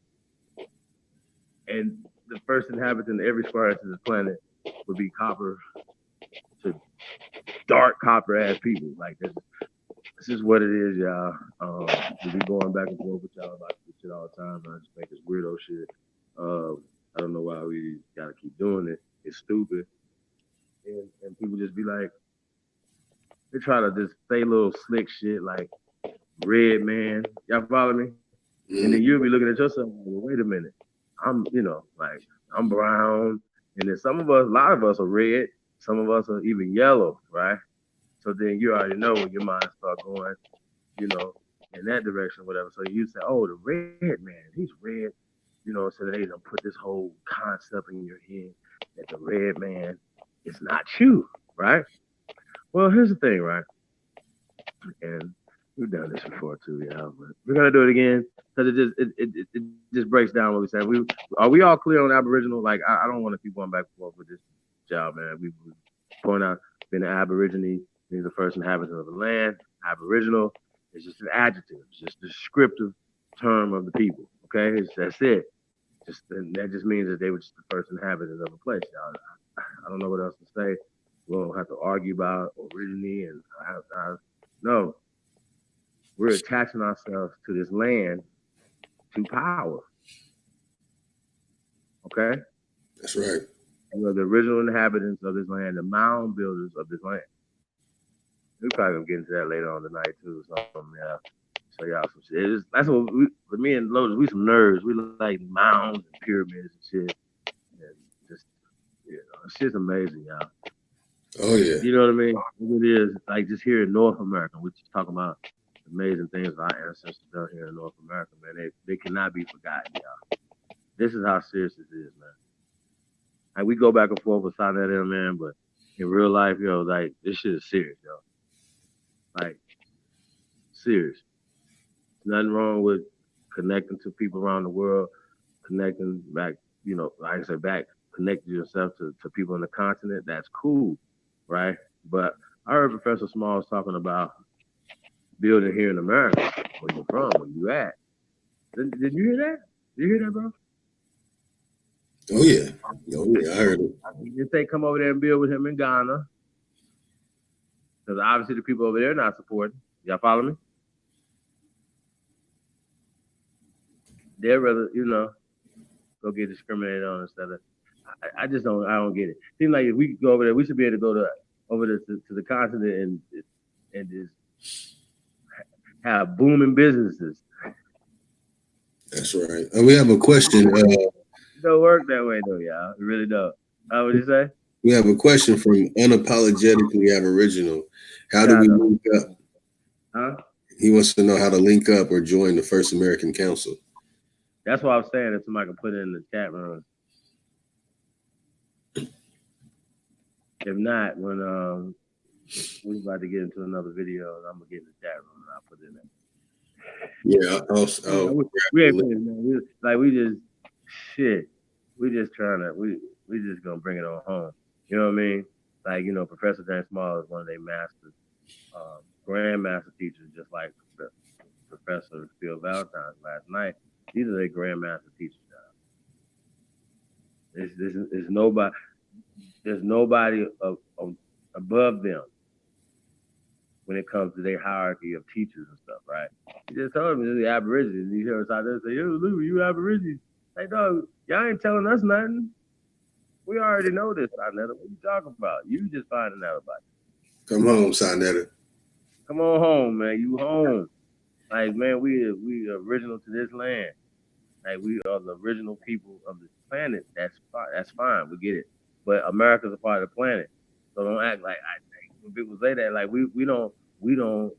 And the first inhabitant of every square inch of the planet would be copper to dark copper ass people. Like, this is what it is, y'all. We be going back and forth with y'all about this shit all the time. I just think it's weirdo shit. I don't know why we gotta keep doing it. It's stupid. And people just be like, they try to just say little slick shit like red man. Y'all follow me? Mm-hmm. And then you'll be looking at yourself, well, wait a minute. I'm brown. And then a lot of us are red. Some of us are even yellow, right? So then you already know when your mind start going, you know, in that direction, whatever. So you say, oh, the red man, he's red. You know, so they don't put this whole concept in your head that the red man is not you, right? Well, here's the thing, right? And we've done this before too, yeah. But we're gonna do it again because it just breaks down what we said. Are we all clear on Aboriginal? Like, I don't want to keep going back and forth with this job, man. We point out being an Aborigine means the first inhabitant of the land. Aboriginal is just an adjective, it's just a descriptive term of the people. Okay, that's it. That just means that they were just the first inhabitant of a place, y'all. I don't know what else to say. We don't have to argue about origine and no. We're attaching ourselves to this land to power. Okay? That's right. We're the original inhabitants of this land, the mound builders of this land. We're probably gonna get into that later on tonight too. So yeah, show y'all some shit. That's what for me and Lotus, we some nerds. We like mounds and pyramids and shit. And just, you know, it's just amazing, y'all. Oh yeah. You know what I mean? It is like just here in North America, we're just talking about amazing things our ancestors done here in North America, man. They cannot be forgotten, y'all. This is how serious this is, man. Like, we go back and forth with SANETER, man, but in real life, yo, like, this shit is serious, yo. Like, serious. Nothing wrong with connecting to people around the world, connecting back, you know, like I said, connecting yourself to people on the continent. That's cool, right? But I heard Professor Smalls talking about building here in America, where you're from, where you at. Did you hear that? Did you hear that, bro? Oh yeah, I heard it. If they come over there and build with him in Ghana, because obviously the people over there are not supporting. Y'all follow me? They'd rather, you know, go get discriminated on instead of. I just don't. I don't get it. Seems like if we could go over there, we should be able to go over to the continent and just have booming businesses. That's right. We have a question. It don't work that way though, y'all. It really don't. How would you say? We have a question from Unapologetically Aboriginal. How do we link up? Huh? He wants to know how to link up or join the First American Council. That's what I was saying. If somebody can put it in the chat room. If not, when we're about to get into another video, and I'm gonna get in the chat room and I'll put it in there. Yeah, we ain't finished, man. We just shit. We just trying to we just gonna bring it on home. You know what I mean? Like, you know, Professor James Small is one of their masters, grandmaster teachers, just like Professor Phil Valentine last night. These are their grandmaster teachers now. There's nobody above them when it comes to their hierarchy of teachers and stuff, right? He just told me the Aborigines. You hear us out there say, "Yo, Lou, you Aborigines." Hey, dog, y'all ain't telling us nothing. We already know this, SANETER. What you talking about? You just finding out about it. Come home, SANETER. Come on home, man. You home. Like, man, we original to this land. Like, we are the original people of this planet. That's fine. That's fine. We get it. But America's a part of the planet. So don't act like when people say that, like we don't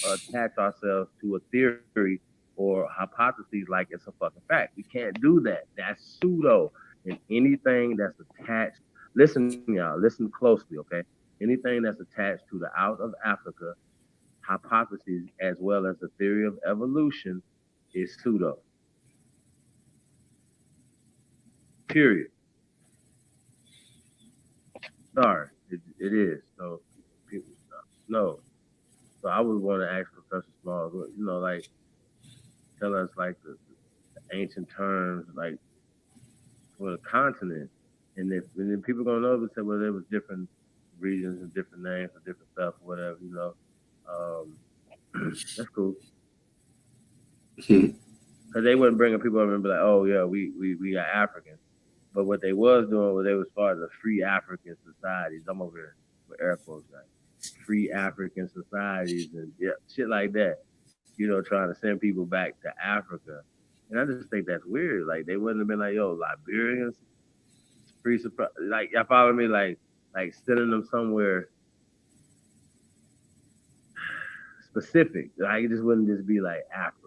attach ourselves to a theory or hypotheses like it's a fucking fact. We can't do that. That's pseudo. And anything that's attached, listen, y'all, listen closely, okay? Anything that's attached to the out of Africa hypotheses as well as the theory of evolution is pseudo. Period. Sorry, it is. So people no. So I would want to ask Professor Small, you know, like tell us like the ancient terms, like for the continent, and then people gonna know and say, well, there was different regions and different names for different stuff or whatever, you know. That's cool. Because they wouldn't bring people up and be like, oh yeah, we got Africans. But what they was doing was they was part of the free African societies. I'm over here with air quotes, like free African societies and shit like that. You know, trying to send people back to Africa. And I just think that's weird. Like they wouldn't have been like, yo, Liberians, free surprise. Like y'all follow me, like sending them somewhere specific. Like it just wouldn't just be like Africa.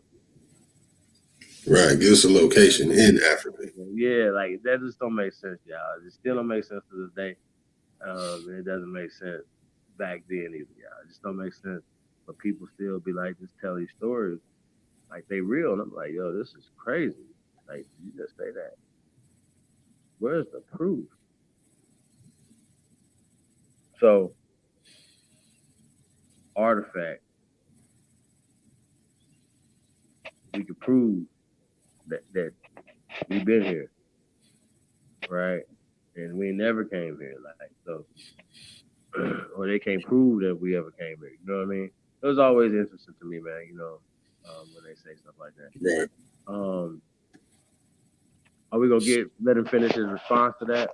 Right, give us a location in Africa. Yeah, like that just don't make sense, y'all. It still don't make sense to this day. It doesn't make sense back then either, y'all. It just don't make sense. But people still be like, just tell these stories like they real. And I'm like, yo, this is crazy. Like, you just say that. Where's the proof? So, artifact. We could prove that we've been here, right? And we never came here, like so, or they can't prove that we ever came here. You know what I mean? It was always interesting to me, man. You know, when they say stuff like that. Right. Are we gonna let him finish his response to that?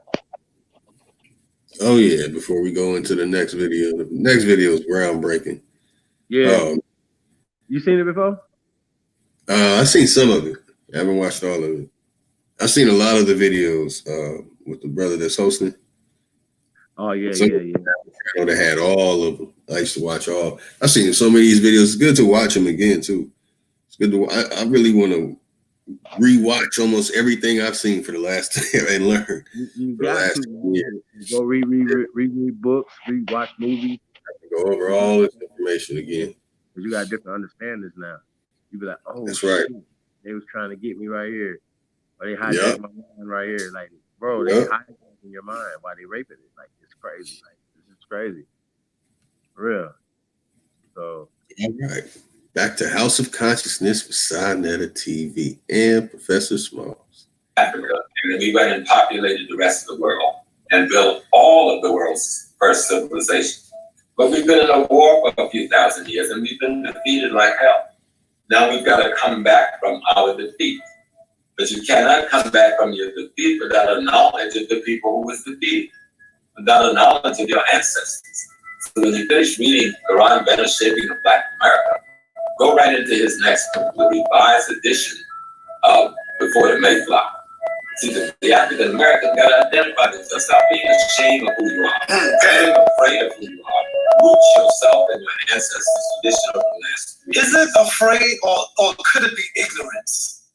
Oh yeah. Before we go into the next video, the next video is groundbreaking. Yeah. You seen it before? I've seen some of it. I haven't watched all of it. I've seen a lot of the videos with the brother that's hosting. Oh yeah, so, yeah. I know they had all of them. I used to watch all. I've seen so many of these videos. It's good to watch them again too. It's good to. I really want to rewatch almost everything I've seen for the last and learn. You got to go read books, watch movies. Go over all this information again. Because you got different understandings now. You be like, oh, that's right. They was trying to get me right here. Or they hijacked my mind right here. Like, bro, they hijacked in your mind while they raping it. Like, it's crazy. Like, this is crazy. For real. So. All right. Back to House of Consciousness with SANETER TV and Professor Smalls. Africa, and then we went and populated the rest of the world and built all of the world's first civilization. But we've been in a war for a few thousand years and we've been defeated like hell. Now we've got to come back from our defeat. But you cannot come back from your defeat without a knowledge of the people who was defeated, without a knowledge of your ancestors. So when you finish reading Quran Benner Shaping of Black America, go right into his next revised edition of Before the Mayflower. See, the African American got to identify themselves. Stop being ashamed of who you are, being afraid of who you are. Root yourself and your ancestors' tradition of the last. Is it afraid or could it be ignorance?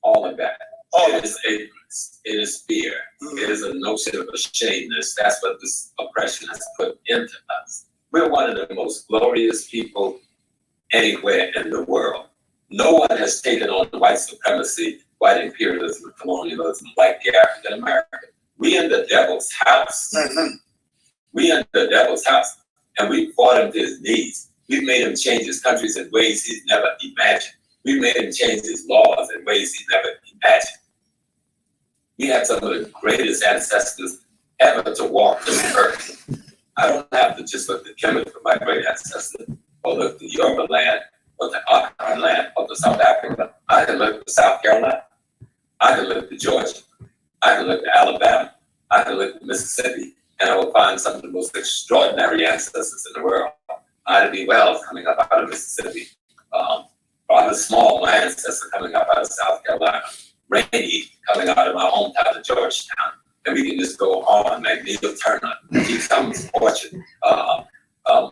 All of that. It is ignorance. It is fear. It is a notion of ashamedness. That's what this oppression has put into us. We're one of the most glorious people anywhere in the world. No one has taken on white supremacy, white imperialism, colonialism like the African American. We in the devil's house. We in the devil's house. And we fought him to his knees. We've made him change his countries in ways he's never imagined. We've made him change his laws in ways he's never imagined. We had some of the greatest ancestors ever to walk this earth. I don't have to just look to Kemet for my great ancestor, or look to Yoruba land, or to Arkansas land, or to South Africa. I can look to South Carolina. I can look to Georgia. I can look to Alabama. I can look to Mississippi, and I will find some of the most extraordinary ancestors in the world. Ida B. Wells coming up out of Mississippi. Rather Small, my ancestor, coming up out of South Carolina. Rainey coming out of my hometown of Georgetown. And we can just go on. Magneto Turner, T. Thomas Fortune,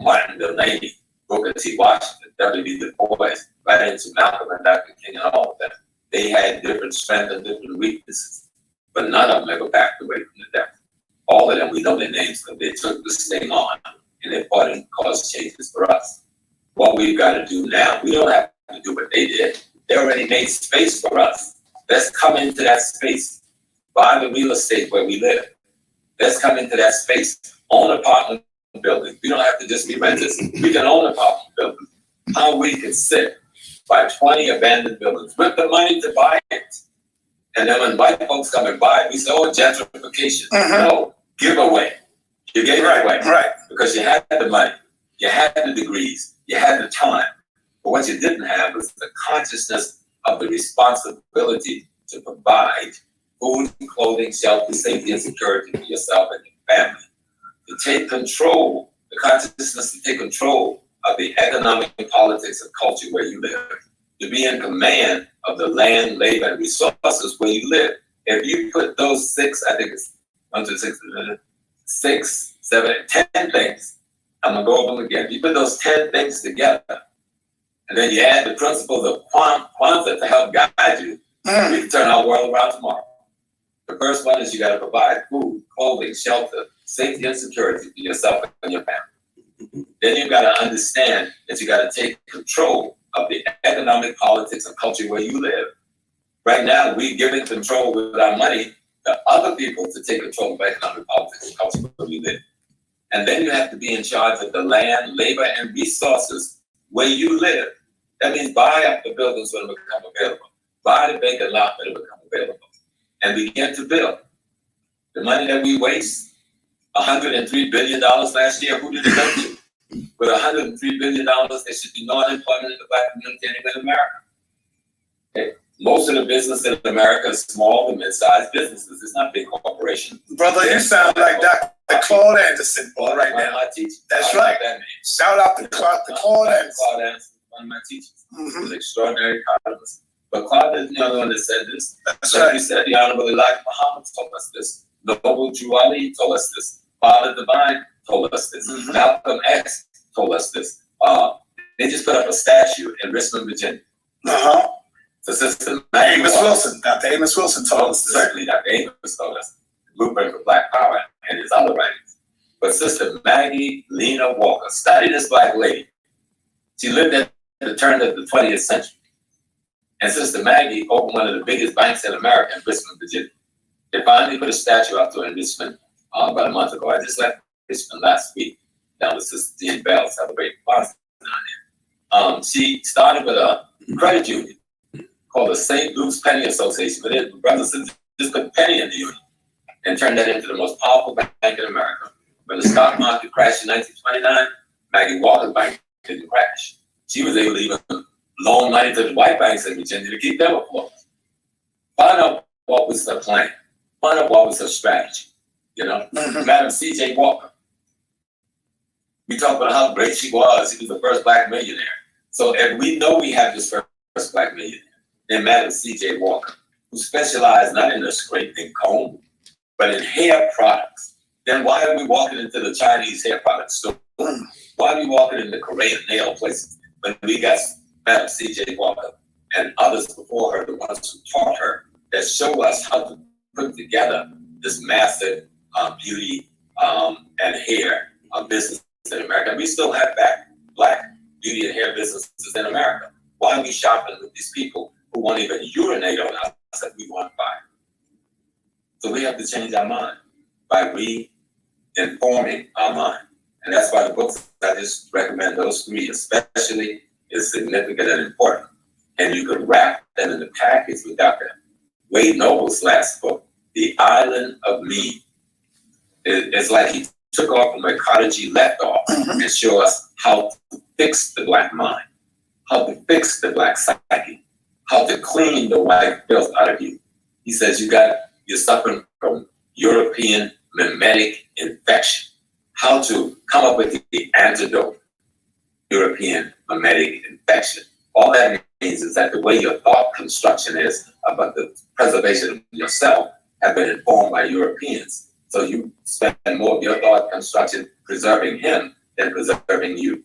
Martin Delaney, Booker T. Washington, W.B. Du Bois, right into Malcolm and Dr. King and all of them. They had different strengths and different weaknesses, but none of them ever backed away from the death. All of them, we know their names because they took this thing on and they fought and caused changes for us. What we've got to do now, we don't have to do what they did. They already made space for us. Let's come into that space. Buy the real estate where we live. Let's come into that space. Own apartment buildings. We don't have to just be renters. We can own apartment buildings. How we can sit by 20 abandoned buildings with the money to buy it. And then when white folks come and buy it, we say, oh, gentrification. No, give away. You gave it away. Right. Because you had the money. You had the degrees. You had the time. But what you didn't have was the consciousness of the responsibility to provide food, clothing, shelter, safety, and security for yourself and your family. To take control, the consciousness to take control of the economic, politics, and culture where you live. To be in command of the land, labor, and resources where you live. If you put those 6, I think it's 1, 2, 6, 7, 10 things, I'm gonna go over them again. If you put those 10 things together, and then you add the principles of Kwanzaa to help guide you, we can turn our world around tomorrow. The first one is you gotta provide food, clothing, shelter, safety, and security for yourself and your family. Then you gotta understand that you gotta take control of the economic, politics, and culture where you live. Right now, we're giving control with our money to other people to take control of economic, politics, and culture where we live. And then you have to be in charge of the land, labor, and resources where you live. That means buy up the buildings when they become available. Buy the vacant lot when they become available. And begin to build. The money that we waste, $103 billion last year, who did it go to? With $103 billion, there should be no unemployment in the Black community anywhere in America. Okay. Most of the business in America is small and mid-sized businesses. It's not big corporations. Brother, you sound like Dr. Claude Anderson, boy, right now. My teacher. That's right. Shout out to Claude Anderson. Claude Anderson, one of my teachers. He was an extraordinary economist. But Claude isn't the only one that said this. That's like right. You said, the Honorable Elijah Muhammad told us this. Noble Drew Ali told us this. Father Divine told us this. Malcolm X told us this. They just put up a statue in Richmond, Virginia. So Sister Amos Wilson. Dr. Amos Wilson told us this. Certainly, Dr. Amos told us. The Blueprint for Black Power and his other writings. But Sister Maggie Lena Walker, study this Black lady. She lived at the turn of the 20th century. And Sister Maggie opened one of the biggest banks in America in Richmond, Virginia. They finally put a statue up to her in Richmond about a month ago. I just left Richmond last week down with Sister Jean Bell celebrating Boston down there. She started with a credit union called the St. Luke's Penny Association. But the brothers just put penny in the union and turned that into the most powerful bank in America. When the stock market crashed in 1929, Maggie Walker's bank didn't crash. She was able to even loan money to the white banks in Virginia to keep them afloat. Find out what was the plan. Find out what was the strategy. You know, Madam C.J. Walker. We talked about how great she was. She was the first black millionaire. So if we know we have this first black millionaire, then Madam C.J. Walker, who specialized not in a scraping comb, but in hair products, then why are we walking into the Chinese hair product store? Why are we walking into Korean nail places when we got Madam C.J. Walker and others before her, the ones who taught her, that show us how to put together this massive beauty and hair business in America? We still have black beauty and hair businesses in America. Why are we shopping with these people who won't even urinate on us that we want to buy? So we have to change our mind by re-informing our mind. And that's why the books I just recommend, those three especially, is significant and important. And you could wrap them in the package with Dr. Wade Noble's last book, The Island of Me. It's like he took off from where Carter G left off and show us how to fix the black mind, how to fix the black psyche, how to clean the white filth out of you. He says you're suffering from European mimetic infection. How to come up with the antidote, European mimetic infection. All that means is that the way your thought construction is about the preservation of yourself have been informed by Europeans. So you spend more of your thought construction preserving him than preserving you.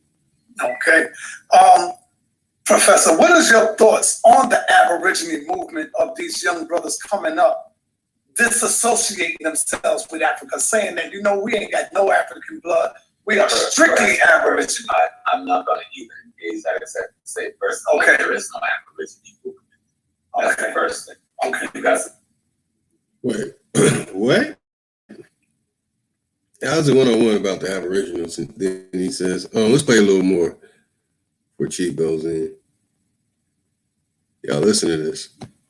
Okay. Professor, what is your thoughts on the Aborigine movement of these young brothers coming up, disassociating themselves with Africa, saying that, we ain't got no African blood. We are strictly Aboriginal. I'm not going to even engage that except to say first, okay, there is no Aborigine movement. That's the first thing. Okay, you guys. Wait, what? I was a one-on-one about the Aboriginals, and then he says, let's play a little more before Chief goes in. Y'all listen to this.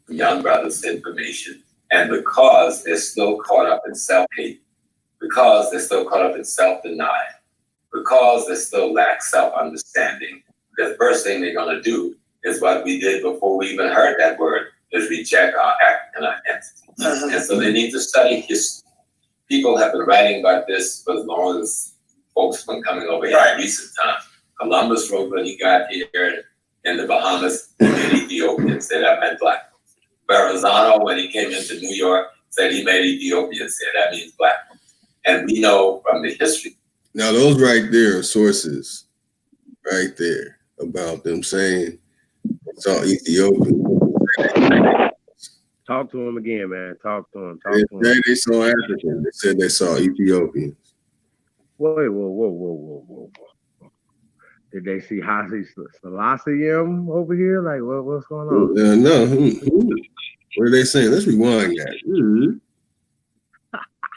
Young brothers' information. And because they're still caught up in self-hate, because they're still caught up in self-denial, because they still lack self-understanding, the first thing they're going to do is what we did before we even heard that word, is reject our African identity. And so they need to study history. People have been writing about this for as long as folks have been coming over here in recent times. Columbus wrote when he got here in the Bahamas, he made Ethiopians say that meant black folks. Verrazano, when he came into New York, said he made Ethiopians say that means black folks. And we know from the history. Now those right there are sources right there about them saying it's all Ethiopian. Talk to him again, man. Talk to him. They saw African. They said they saw Ethiopians. Whoa. Did they see Haile Selassie over here? Like, what's going on? No. What are they saying? Let's rewind that.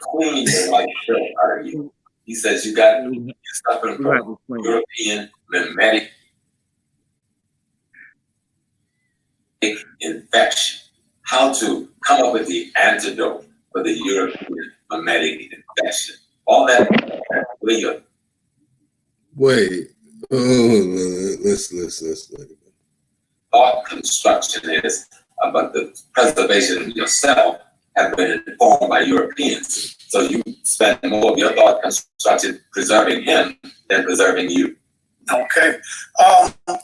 Clean the white filth out of you. He says you're suffering from European mimetic infection. How to come up with the antidote for the European mimetic infection. All that Wait. Let's thought construction is about the preservation of yourself have been informed by Europeans. So you spend more of your thought construction preserving him than preserving you. Okay.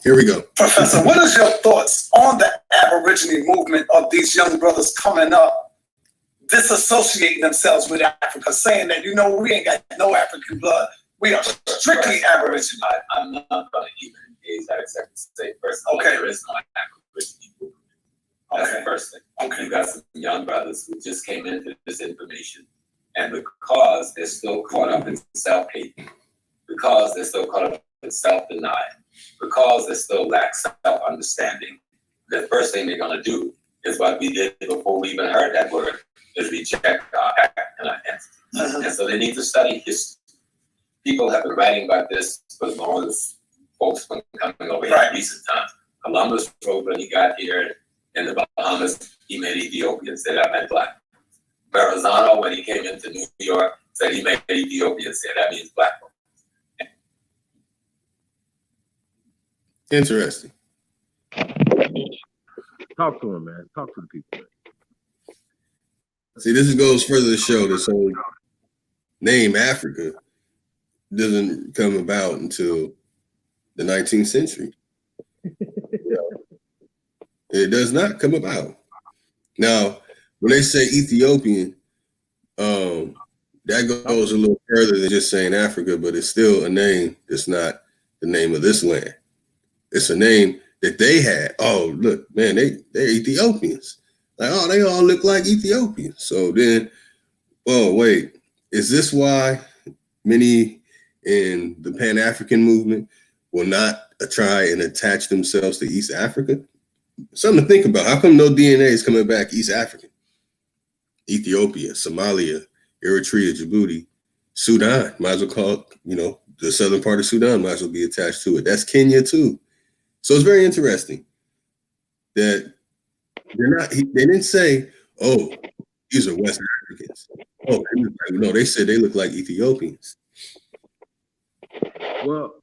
Here we go. Professor, what is your thoughts on the Aborigine movement of these young brothers coming up, disassociating themselves with Africa, saying that, we ain't got no African blood. We are strictly Aboriginal. I'm not going to even engage that except to say first, there is no Aborigine movement. That's the first thing. Okay. You got some young brothers who just came into this information, and because they're still caught up in self-hate, because they're still caught up in self-denial, because they still lack self-understanding, the first thing they're going to do is what we did before we even heard that word, is reject our African identity. And so they need to study history. People have been writing about this for as long as folks have been coming over here in recent times. Columbus wrote when he got here in the Bahamas, he made Ethiopians say that meant black. Verrazano, when he came into New York, said he made Ethiopians say that means black folks. Interesting. Talk to him, man. Talk to the people. See, this goes further to show this whole name Africa doesn't come about until the 19th century. It does not come about. Now, when they say Ethiopian, that goes a little further than just saying Africa, but it's still a name that's not the name of this land. It's a name that they had. Oh, look, man, they're Ethiopians. Like, oh, they all look like Ethiopians. So then, oh, wait, is this why many in the Pan-African movement will not try and attach themselves to East Africa? Something to think about. How come no DNA is coming back East African? Ethiopia, Somalia, Eritrea, Djibouti, Sudan. Might as well call it, the southern part of Sudan might as well be attached to it. That's Kenya too. So it's very interesting that they didn't say, oh, these are West Africans. Oh, no, they said they look like Ethiopians. Well,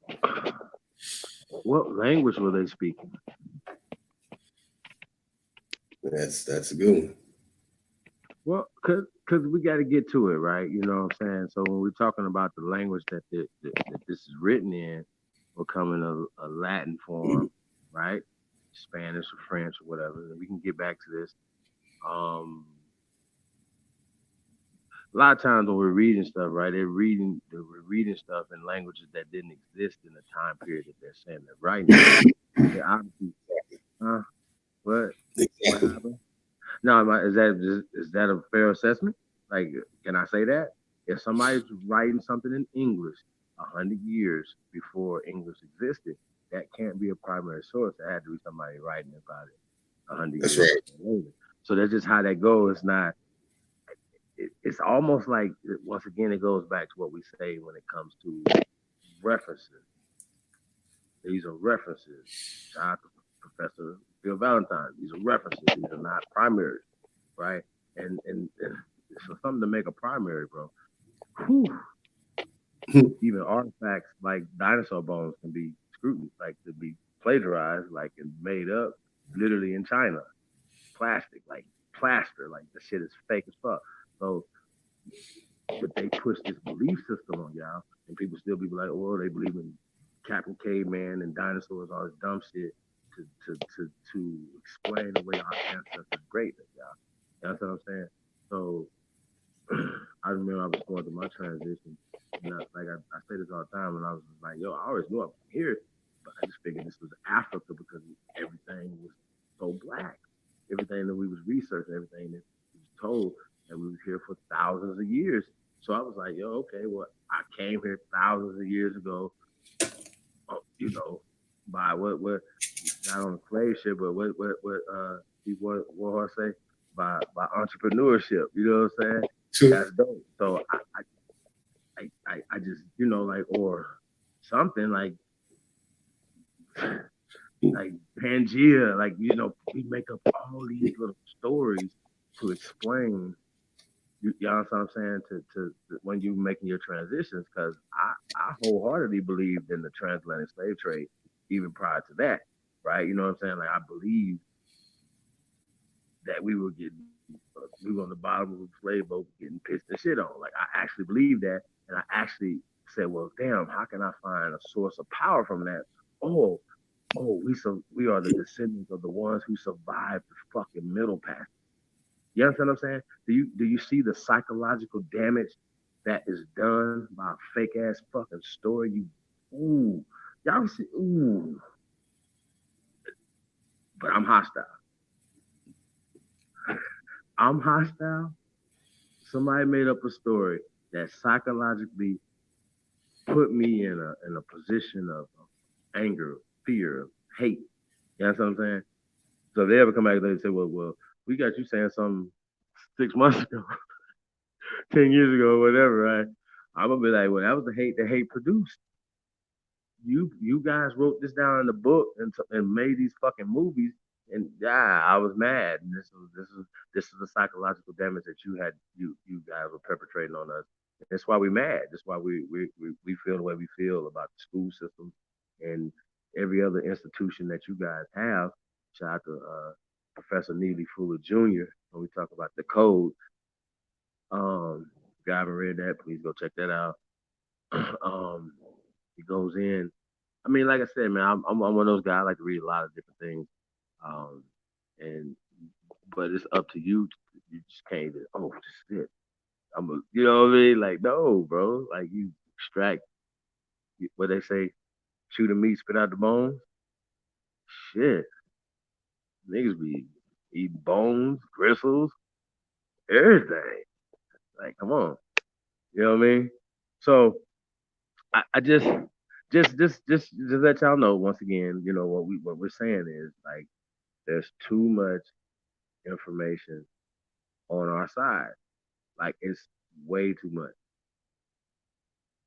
what language were they speaking? That's a good one. Well, cause we got to get to it, right? You know what I'm saying? So when we're talking about the language that this is written in, will come in a Latin form, right? Spanish or French or whatever. And we can get back to this. A lot of times when we're reading stuff, right? We're reading stuff in languages that didn't exist in the time period that they're saying that right now. They're obviously, what? Exactly. What happened? No, is that a fair assessment? Like, can I say that? If somebody's writing something in English 100 years before English existed, that can't be a primary source. It had to be somebody writing about it 100 That's years right. later. So that's just how that goes. It's not. It's almost like, once again, it goes back to what we say when it comes to references. These are references. Shout out to Professor Bill Valentine. These are references. These are not primaries, right? And for something to make a primary, bro, even artifacts like dinosaur bones can be scrutinized, like to be plagiarized, like and made up, literally in China. Plastic, like plaster, like the shit is fake as fuck. So, but they push this belief system on y'all, and people still be like, oh, they believe in Captain Caveman and dinosaurs, all this dumb shit to explain the way our ancestors greatness, y'all. That's what I'm saying. So I remember I was going through my transition, and I say this all the time, and I was like, yo, I always knew I was here, but I just figured this was Africa because everything was so black. Everything that we was researching, everything that was told, and we was here for thousands of years. So I was like, yo, okay, well, I came here thousands of years ago, by what not on a slave ship, but what I say, by entrepreneurship. You know what I'm saying? True. That's dope. So I just, like, or something like Pangea, like, we make up all these little stories to explain, you know what I'm saying, to when you're making your transitions, because I wholeheartely believed in the transatlantic slave trade even prior to that, right? You know what I'm saying? Like, I believe that we were on the bottom of a slave boat getting pissed and shit on. Like, I actually believe that, and I actually said, well, damn, how can I find a source of power from that? Oh, we are the descendants of the ones who survived the fucking Middle Passage. You understand what I'm saying? Do you see the psychological damage that is done by a fake ass fucking story? Y'all see, but I'm hostile. I'm hostile. Somebody made up a story that psychologically put me in a position of anger, fear, hate. You know what I'm saying? So if they ever come back and say, well, we got you saying something 6 months ago, 10 years ago, whatever, right? I'm gonna be like, well, that was the hate produced. You guys wrote this down in the book and made these fucking movies, and I was mad. And this is the psychological damage that you guys were perpetrating on us. That's why we're mad. That's why we feel the way we feel about the school system and every other institution that you guys have. Shout out to Professor Neely Fuller Jr. when we talk about the code. If you haven't read that, please go check that out. He goes in. I mean, like I said, man, I'm one of those guys. I like to read a lot of different things. Um, and but it's up to you. You just can't even. Oh, this is it. You know what I mean? Like, no, bro. Like you extract what they say, chew the meat, spit out the bones. Shit, niggas be eating bones, gristles, everything. Like, come on. You know what I mean? So I just let y'all know once again, you know what we're saying is like there's too much information on our side. Like it's way too much.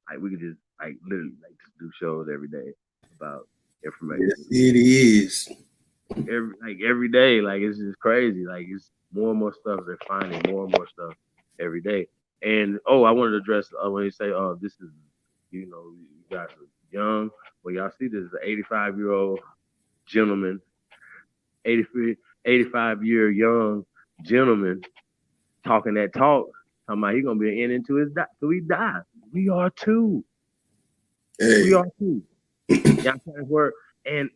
Like we could just like literally like just do shows every day about information. Yes, it is. Every day, like it's just crazy. Like it's more and more stuff. They're finding more and more stuff every day. And I wanted to address when you say, "Oh, this is, you know, you guys are young." Well, y'all see, this is an 85-year-old gentleman, 85-year young gentleman talking that talk. Talking about he gonna be an end into his till he die. We are too. Hey, We are too. Y'all can't work. And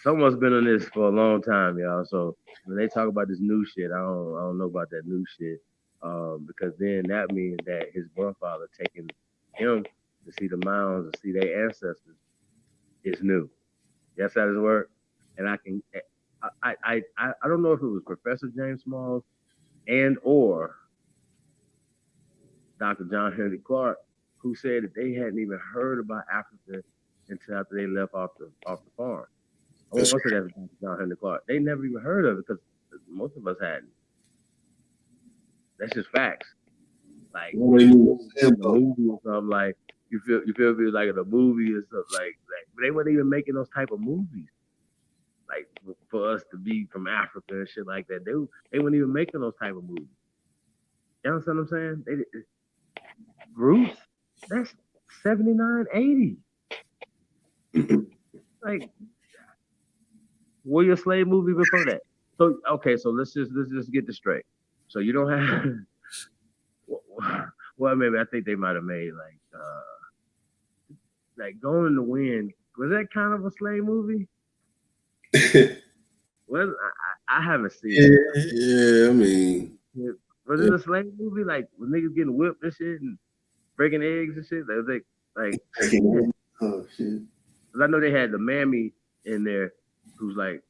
someone's been on this for a long time, y'all. So when they talk about this new shit, I don't know about that new shit. Because then that means that his grandfather taking him to see the mounds, to see their ancestors is new. Yes, that is work. And I don't know if it was Professor James Smalls and or Dr. John Henry Clark who said that they hadn't even heard about Africa until after they left off the farm. I want to say that was John Henry Clark. They never even heard of it because most of us hadn't. That's just facts. Like a movie or something, like you feel it like in a movie or something like but they weren't even making those type of movies. Like for us to be from Africa and shit like that, they weren't even making those type of movies. You understand what I'm saying? Bruce, that's 79, 80. Like, were your slave movie before that? So okay, so let's just get this straight. So you don't have well, maybe I think they might have made like Going in the Wind. Was that kind of a slave movie? Well, I haven't seen it. Yeah, I mean, was it a slave movie? Like when niggas getting whipped and shit and breaking eggs and shit? They was like oh shit. Cause I know they had the mammy in there who's like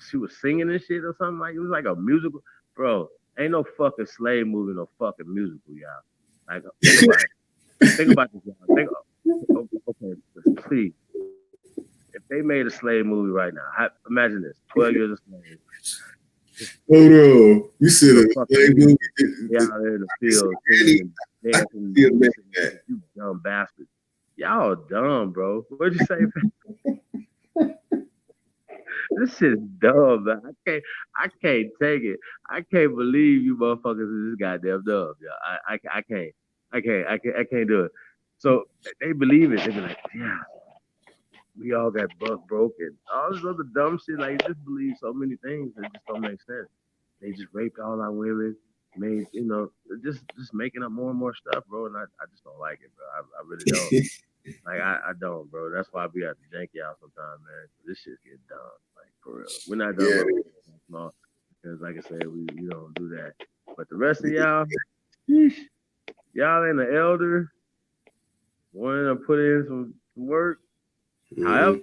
she was singing and shit or something, like it was like a musical. Bro, ain't no fucking slave movie, no fucking musical, y'all. Like think about this, y'all. Okay, see. If they made a slave movie right now, imagine this: 12 years of slave. Hold on, you said a slave movie? Yeah, out there in the field, singing and dancing. You dumb bastards! Y'all dumb, bro. What'd you say? This shit is dumb, man. I can't take it. I can't believe you motherfuckers is this goddamn dumb, y'all. I can't do it. So they believe it. They be like, yeah. We all got broken. All this other dumb shit, like just believe so many things that just don't make sense. They just raped all our women, made just making up more and more stuff, bro. And I just don't like it, bro. I really don't. Like I don't, bro. That's why we have to jank y'all sometimes, man. This shit get dumb, like for real. We're not done small because, like I said, we don't do that. But the rest of y'all, y'all ain't an elder. Wanting to put in some work. However,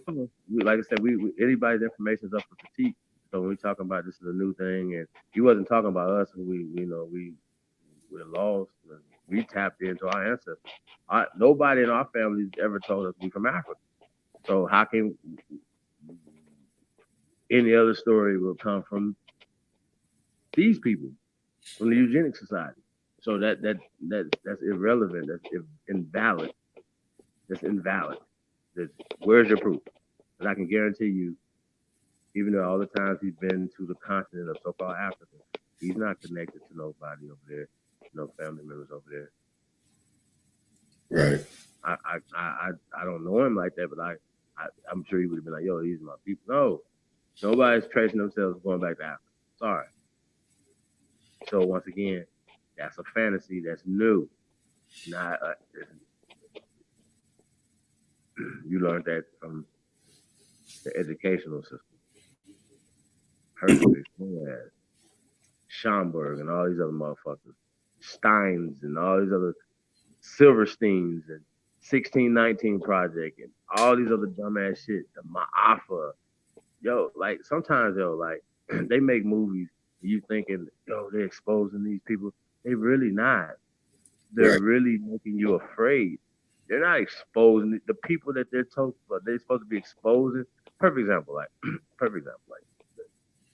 like I said, anybody's information is up for critique. So when we talking about this is a new thing, and he wasn't talking about us, and we're lost. We tapped into our ancestors. Nobody in our families ever told us we from Africa. So how can any other story will come from these people, from the eugenics society? So that's irrelevant. That's invalid. That's invalid. Where's your proof? And I can guarantee you, even though all the times he's been to the continent of so-called Africa, he's not connected to nobody over there, no family members over there. Right. I don't know him like that, but I'm sure he would have been like, yo, these are my people. No, nobody's tracing themselves going back to Africa. Sorry. So once again, that's a fantasy that's new. Not you learned that from the educational system. Hercules, Schomburg, and all these other motherfuckers, Steins, and all these other Silversteins, and 1619 Project, and all these other dumbass shit. The Ma'afa, yo, like sometimes, yo, like they make movies. You thinking, yo, they're exposing these people. They really not. They're really making you afraid. They're not exposing the people that they're supposed to be exposing. Perfect example, like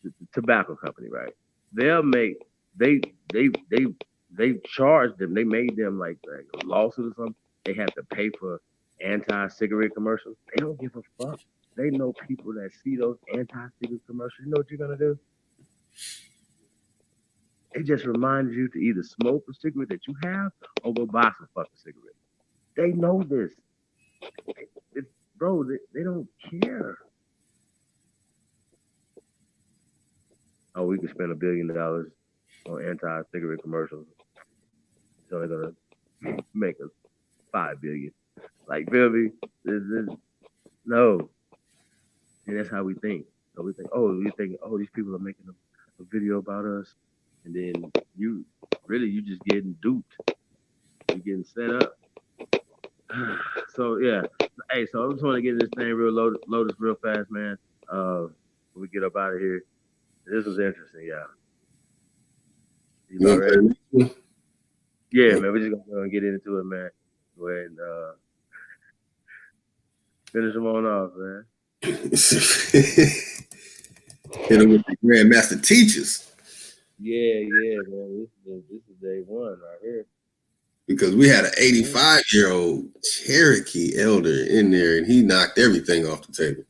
the tobacco company, right? They'll make they they charged them. They made them like a lawsuit or something. They have to pay for anti-cigarette commercials. They don't give a fuck. They know people that see those anti-cigarette commercials. You know what you're gonna do? It just reminds you to either smoke a cigarette that you have or go buy some fucking cigarettes. They know this. Bro, they don't care. Oh, we could spend $1 billion on anti-cigarette commercials. It's only gonna make us $5 billion. Like, feel me? No. And that's how we think. So we think, these people are making a video about us, and then you just getting duped. You're getting set up. So yeah. Hey, so I just want to get this thing Lotus real fast, man. When we get up out of here. This was interesting, yeah. You know, right? Yeah, man, we're just gonna go and get into it, man. Go ahead and finish them on off, man. Hit them with the Grandmaster Teachers. Yeah, man. This is day one right here. Because we had an 85-year-old Cherokee elder in there, and he knocked everything off the table.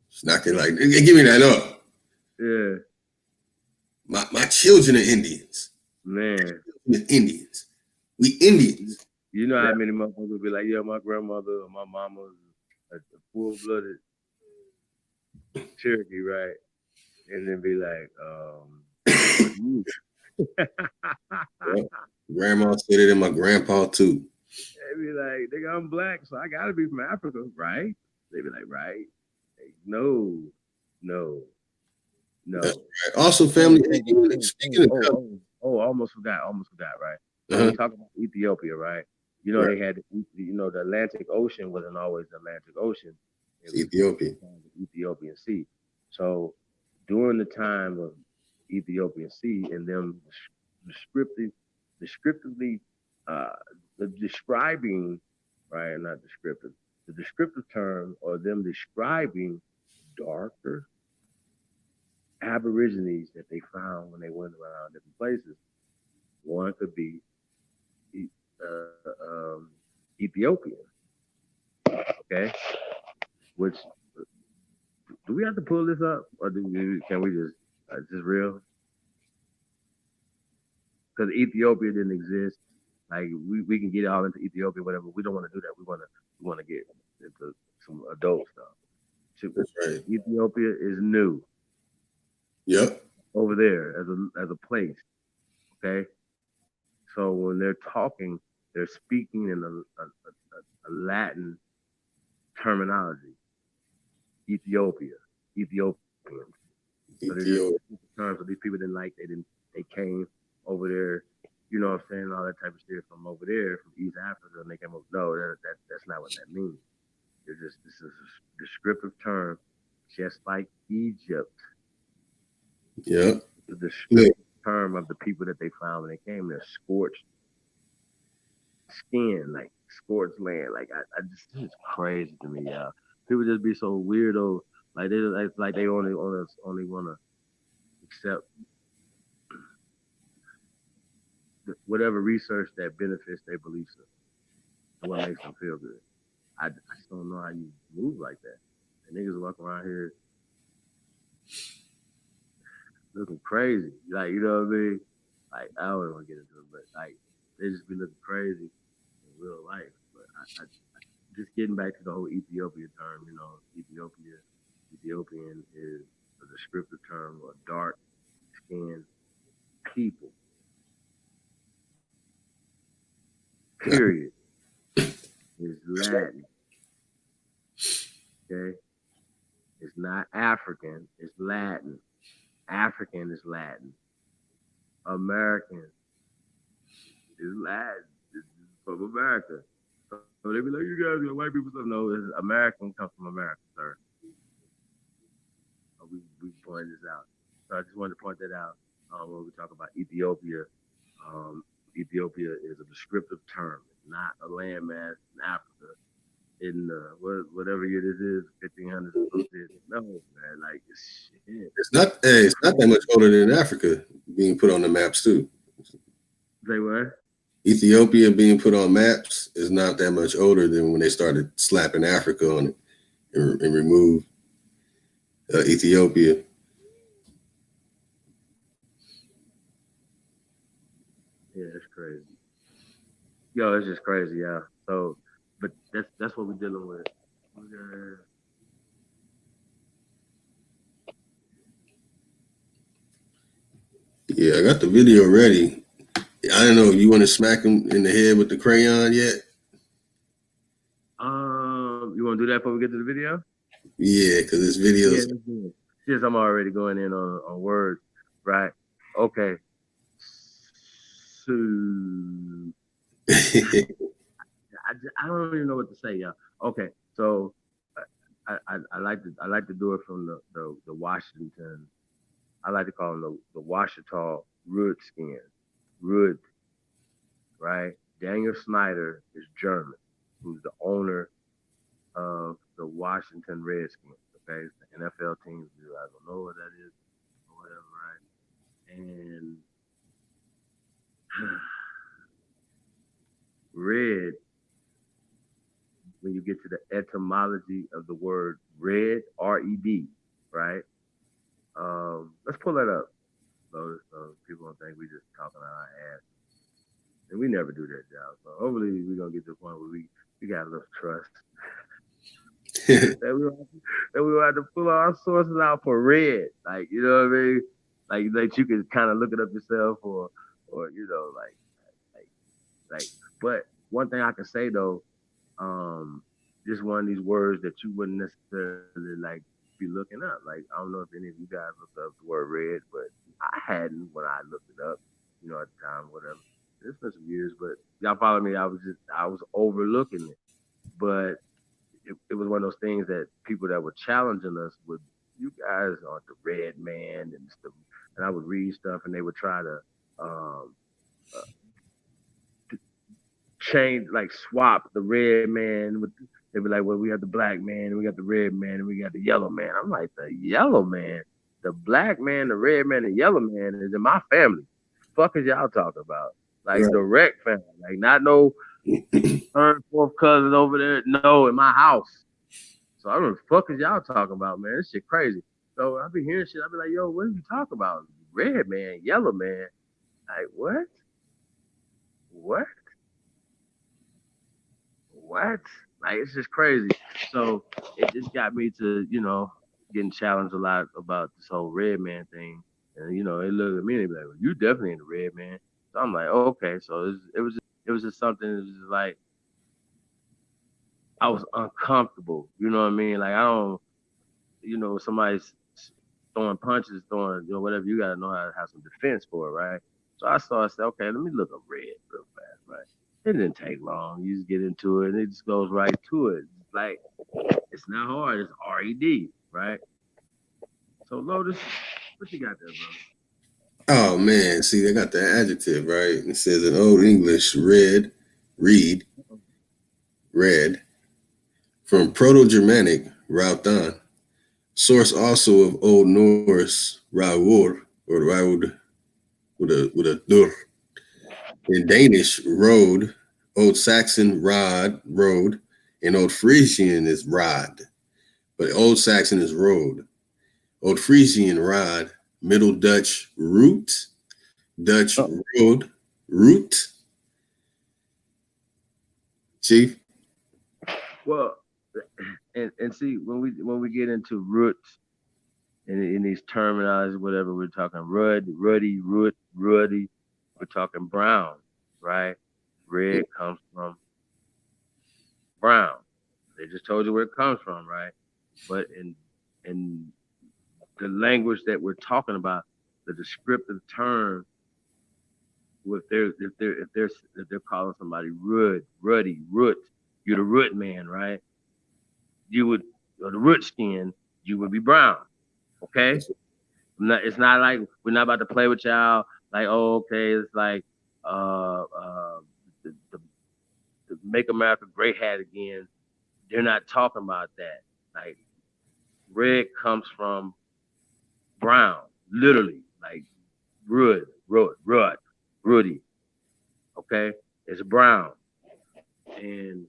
Just knocked it like, give me that up. Yeah. My children are Indians. Man. Indians. We Indians. You know how many motherfuckers would be like, yeah, my grandmother or my mama was a full-blooded Cherokee, right? And then be like, Grandma said it and my grandpa too. They be like, nigga, I'm black, so I gotta be from Africa, right? They be like, right? Like, no. That's right. Also, family. I almost forgot, right? When we talk about Ethiopia, right? You know, they had, the Atlantic Ocean wasn't always the Atlantic Ocean. It was Ethiopia. The Ethiopian Sea. So during the time of Ethiopian Sea and them descriptively describing, right? Not descriptive. The descriptive term or them describing darker aborigines that they found when they went around different places. One could be Ethiopian. Okay, which do we have to pull this up, or can we just is this real? Because Ethiopia didn't exist. Like we can get all into Ethiopia, whatever. We don't want to do that. We want to get into some adult stuff. That's right. Ethiopia is new. Yep. Over there as a place. Okay. So when they're talking, they're speaking in a Latin terminology. Ethiopians. So they're just terms of these people didn't like. They came over there, you know what I'm saying, all that type of shit from over there, from East Africa, and they came over. No, that's not what that means. This is a descriptive term, just like Egypt. Yeah. The descriptive term of the people that they found when they came there, scorched skin, like scorched land. Like I just, it's crazy to me, y'all. People just be so weirdo. Like they only want to accept whatever research that benefits their belief system, what makes them feel good. I just don't know how you move like that. And niggas walk around here looking crazy. Like, you know what I mean? Like, I don't want to get into it, but like, they just be looking crazy in real life. But I just getting back to the whole Ethiopia term, you know, Ethiopian is a descriptive term, or dark skin people. Period. Is Latin. Okay? It's not African, it's Latin. African is Latin. American is Latin. It's from America. So they be like, you guys got white people stuff. No, it's American comes from America, sir. We pointed this out. So I just wanted to point that out when we talk about Ethiopia. Ethiopia is a descriptive term. It's not a landmass in Africa. In whatever year this is, 1500s. No, man, like it's shit. It's not that much older than Africa being put on the maps too. Say what? Ethiopia being put on maps is not that much older than when they started slapping Africa on it and removed Ethiopia. Yeah, it's crazy. Yo, it's just crazy, yeah. So, but that's what we're dealing with. Yeah, I got the video ready. I don't know. You want to smack him in the head with the crayon yet? You want to do that before we get to the video? Yeah, because this video. Yeah, since I'm already going in on words, right? Okay. So I don't even know what to say, y'all. Okay, so I like to do it from the Washington. I like to call them the Washita Redskins. Rud, right? Daniel Snyder is German, who's the owner of the Washington Redskins. Okay, it's the NFL team. I don't know what that is or whatever, right? And red, when you get to the etymology of the word red, R-E-D, right? Let's pull that up. So people don't think we just talking out our ass. And we never do that, y'all. So hopefully we're going to get to the point where we got a little trust. that we will have to pull our sources out for red. Like, you know what I mean? Like you can kind of look it up yourself or you know, like, but one thing I can say though, just one of these words that you wouldn't necessarily like be looking up. Like, I don't know if any of you guys looked up the word red, but I hadn't when I looked it up, you know, at the time, whatever. It's been some years, but y'all follow me. I was overlooking it, but it was one of those things that people that were challenging us would, you guys aren't the red man and stuff. And I would read stuff and they would try to change, like swap the red man with, they'd be like, well, we got the black man and we got the red man and we got the yellow man. I'm like, the yellow man, the black man, the red man, the yellow man is in my family. Fuck is y'all talking about? Like right. Direct family, like not no third, fourth cousin over there. No, in my house. So I don't know what the fuck is y'all talking about, man. This shit crazy. So I be hearing shit. I be like, yo, what are you talking about? Red man, yellow man. Like what? What? Like it's just crazy. So it just got me to, you know, getting challenged a lot about this whole red man thing. And you know, they look at me and they be like, well, you definitely ain't a red man. So I'm like, oh, okay. So it was just something that was just like, I was uncomfortable. You know what I mean? Like I don't, you know, somebody's throwing punches, you know, whatever, you gotta know how to have some defense for it, right? So I said, okay, let me look up red real fast, right? It didn't take long. You just get into it and it just goes right to it. It's like, it's not hard, it's R-E-D, right? So Lotus, what you got there, bro? Oh man, see, they got the adjective, right? It says in Old English, read, red. From Proto-Germanic, rautan. Source also of Old Norse, raur, or raud, with a dur. In Danish, road. Old Saxon, rod, road. And Old Frisian is rod. But Old Saxon is road. Old Frisian, rod. Middle Dutch, root. Dutch, road, root. Chief? Well, and see, when we get into roots, in these terminologies, whatever we're talking, ruddy, we're talking brown, right? Red comes from brown. They just told you where it comes from, right? But in the language that we're talking about, the descriptive term, if they're calling somebody ruddy, you're the root man, right? You would, or the root skin, you would be brown. Okay? It's not like we're not about to play with y'all. Like, oh, okay, it's like the Make America Great hat again. They're not talking about that. Like, red comes from brown, literally, like ruddy. Okay, it's brown, and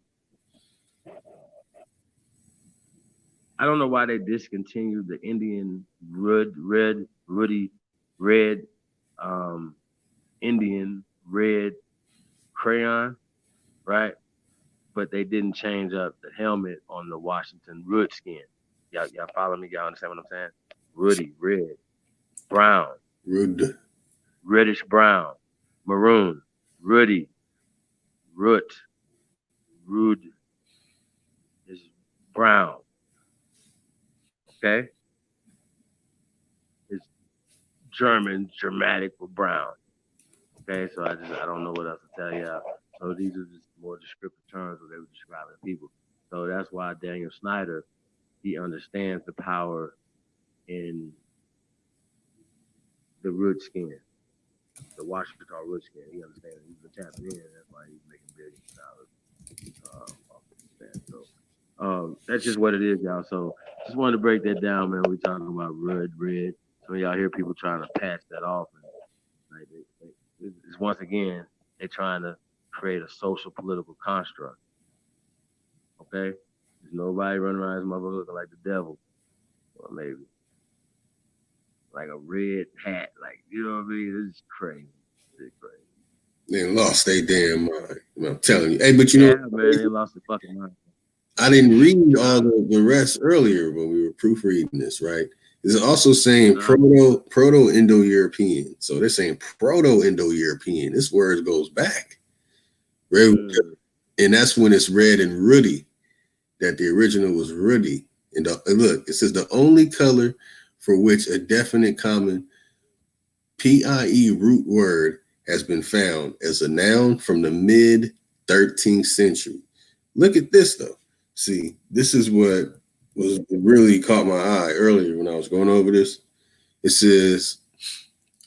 I don't know why they discontinued the Indian ruddy, red, Indian red crayon, right? But they didn't change up the helmet on the Washington Redskin. Y'all follow me? Y'all understand what I'm saying? Ruddy, red, brown, Rude. reddish brown, maroon, ruddy, root, rude is brown. Okay? It's German, dramatic for brown. Okay, so I don't know what else to tell you. So these are just more descriptive terms where they were describing people. So that's why Daniel Snyder, he understands the power in the root skin, the Washington root skin. He understands. He's been tapping in. That's why he's making billions of dollars off of that. So that's just what it is, y'all. So just wanted to break that down, man. We talking about red. Some of y'all hear people trying to patch that off, and like it's once again they're trying to create a social political construct. Okay, there's nobody running around this motherfucker looking like the devil, or maybe like a red hat, like you know what I mean? It's crazy. It's crazy. They lost their damn mind. I'm telling you. Hey, but you know, man, they lost their fucking mind. I didn't read all the rest earlier when we were proofreading this, right? It's also saying Proto-Indo-European. So they're saying Proto-Indo-European. This word goes back. Red, and that's when it's red and ruddy, that the original was ruddy. And look, it says the only color for which a definite common PIE root word has been found as a noun from the mid 13th century. Look at this, though. See, this is what was really caught my eye earlier when I was going over this. It says,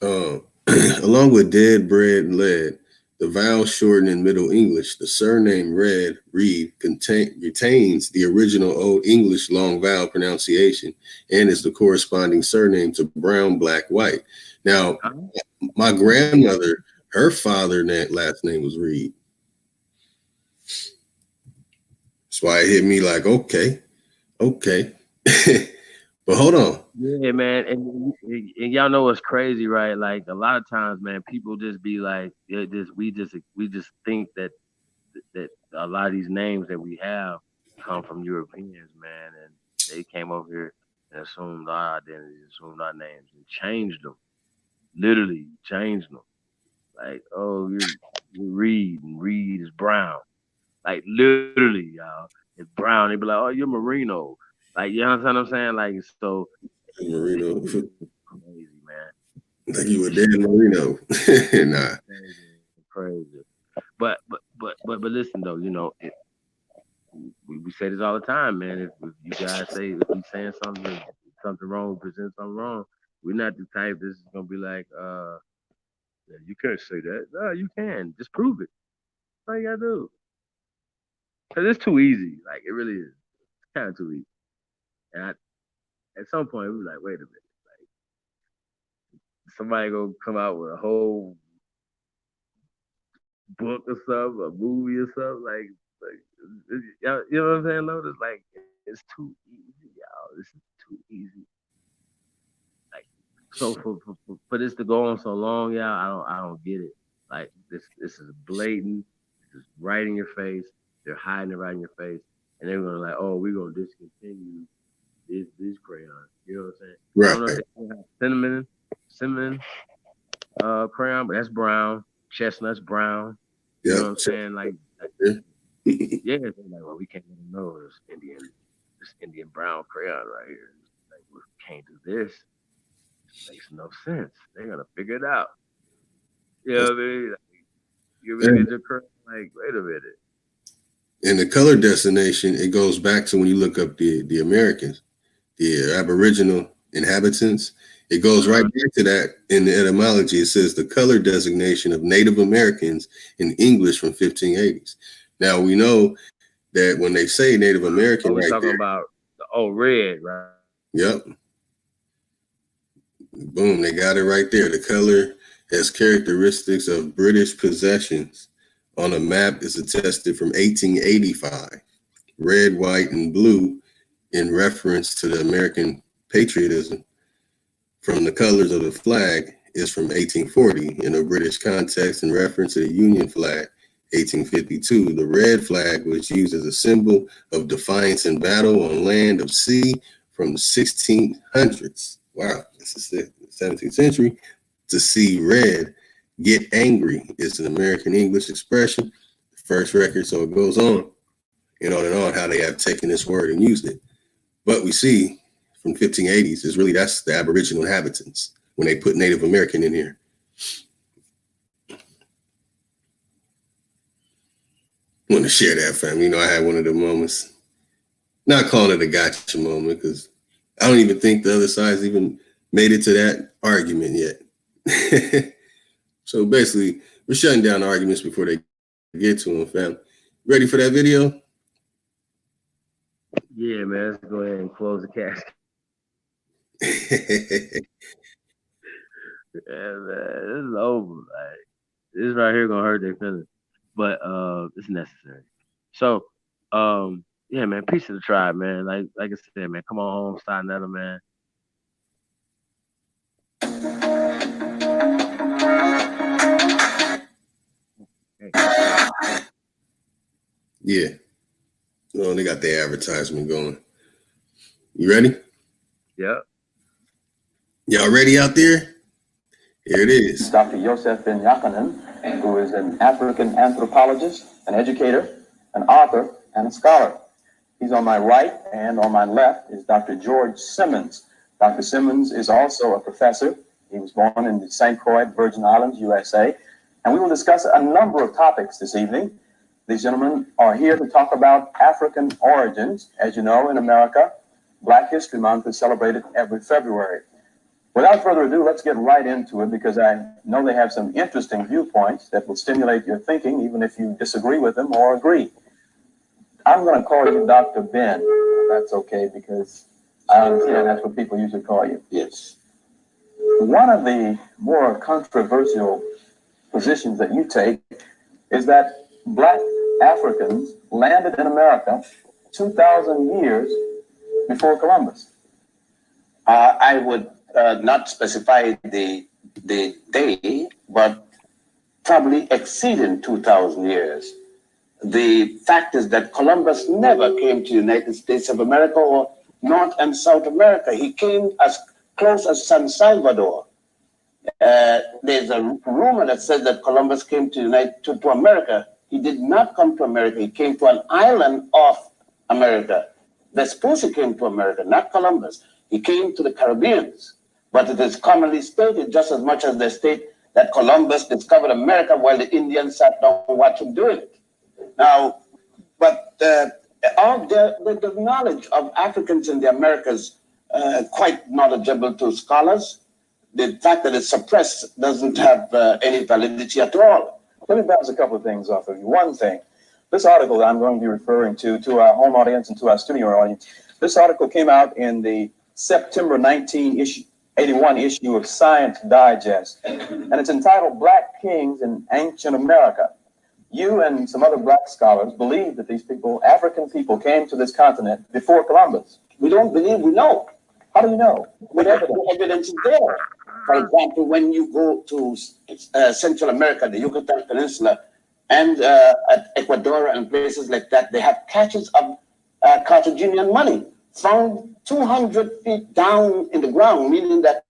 along with dead, bread, and lead, the vowel shortened in Middle English, the surname Reed, retains the original Old English long vowel pronunciation and is the corresponding surname to brown, black, white. Now, my grandmother, her father, that last name was Reed. That's why it hit me like, okay. But hold on. Yeah, man, and y'all know what's crazy, right? Like a lot of times, man, people just be like, we just think that a lot of these names that we have come from Europeans, man, and they came over here and assumed our identities, assumed our names, and changed them. Literally changed them. Like, oh, you're Reed, and Reed is brown. Like literally, y'all, it's brown. They be like, oh, you're Merino. Like, you understand what I'm saying? Like, so Merino. Crazy, man. Like you were dead Merino. Nah. Crazy. But listen though, you know, we say this all the time, man. If you guys say, if we saying something wrong, present something wrong, we're not the type this is gonna be like, yeah, you can't say that. No, you can. Just prove it. That's all you gotta do. Cause it's too easy. Like it really is. It's kind of too easy. And at some point, we were like, wait a minute. Like somebody gonna come out with a whole book or something, a movie or something. Like you know what I'm saying? Lotus, like it's too easy, y'all. This is too easy. Like so for this to go on so long, y'all, I don't get it. Like this is blatant. It's right in your face. They're hiding it right in your face, and they're gonna like, oh, we're gonna discontinue these crayons. You know what I'm saying? I don't know if they still have cinnamon crayon, but that's brown. Chestnut's brown. You know what I'm saying? Like, yeah, they're like, well, we can't even know this Indian brown crayon right here. Like, we can't do this. It makes no sense. They're gonna figure it out. You know what I mean? Like, you really get your crayon, like, wait a minute. In the color destination, it goes back to when you look up the Americans, the aboriginal inhabitants. It goes right back to that in the etymology. It says the color designation of Native Americans in English from 1580s. Now we know that when they say Native American, we're talking about the red, right? Yep. Boom, they got it right there. The color has characteristics of British possessions. On a map is attested from 1885. Red, white, and blue in reference to the American patriotism. From the colors of the flag is from 1840 in a British context in reference to the Union flag, 1852. The red flag was used as a symbol of defiance in battle on land of sea from the 1600s. Wow, this is the 17th century. To see red, get angry is an American English expression, the first record, so it goes on and on how they have taken this word and used it. But we see from 1580s is really that's the aboriginal inhabitants when they put Native American in here. I want to share that, family. You know, I had one of the moments, not calling it a gotcha moment, because I don't even think the other side's even made it to that argument yet. So basically, we're shutting down the arguments before they get to them, fam. Ready for that video? Yeah, man. Let's go ahead and close the cast. Yeah, man. This is over. Like, this right here gonna hurt their feelings, but it's necessary. So, yeah, man. Peace to the tribe, man. Like I said, man. Come on home, SANETER, man. Yeah. Oh, they got the advertisement going. You ready? Yep. Y'all ready out there? Here it is. Dr. Yosef Ben Yakanan, who is an African anthropologist, an educator, an author, and a scholar. He's on my right, and on my left is Dr. George Simmons. Dr. Simmons is also a professor. He was born in the St. Croix, Virgin Islands, USA. And we will discuss a number of topics this evening. These gentlemen are here to talk about African origins. As you know, in America, Black History Month is celebrated every February. Without further ado, let's get right into it, because I know they have some interesting viewpoints that will stimulate your thinking, even if you disagree with them or agree. I'm going to call you Dr. Ben, if that's okay, because I understand that's what people usually call you. Yes. One of the more controversial positions that you take is that Black Africans landed in America 2,000 years before Columbus. I would not specify the day, but probably exceeding 2,000 years. The fact is that Columbus never came to the United States of America or North and South America. He came as close as San Salvador. There's a rumor that says that Columbus came to America. He did not come to America. He came to an island of America. Vespucci came to America, not Columbus. He came to the Caribbeans. But it is commonly stated, just as much as they state, that Columbus discovered America while the Indians sat down and watched him doing it. Now, but the knowledge of Africans in the Americas quite knowledgeable to scholars. The fact that it's suppressed doesn't have any validity at all. Let me bounce a couple of things off of you. One thing, this article that I'm going to be referring to our home audience and to our studio audience, this article came out in the September 1981 issue of Science Digest, and it's entitled Black Kings in Ancient America. You and some other Black scholars believe that these people, African people, came to this continent before Columbus. We don't believe, we know. How do you know? What evidence is there? For example, when you go to Central America, the Yucatan Peninsula, and at Ecuador and places like that, they have caches of Carthaginian money. found 200 feet down in the ground, meaning that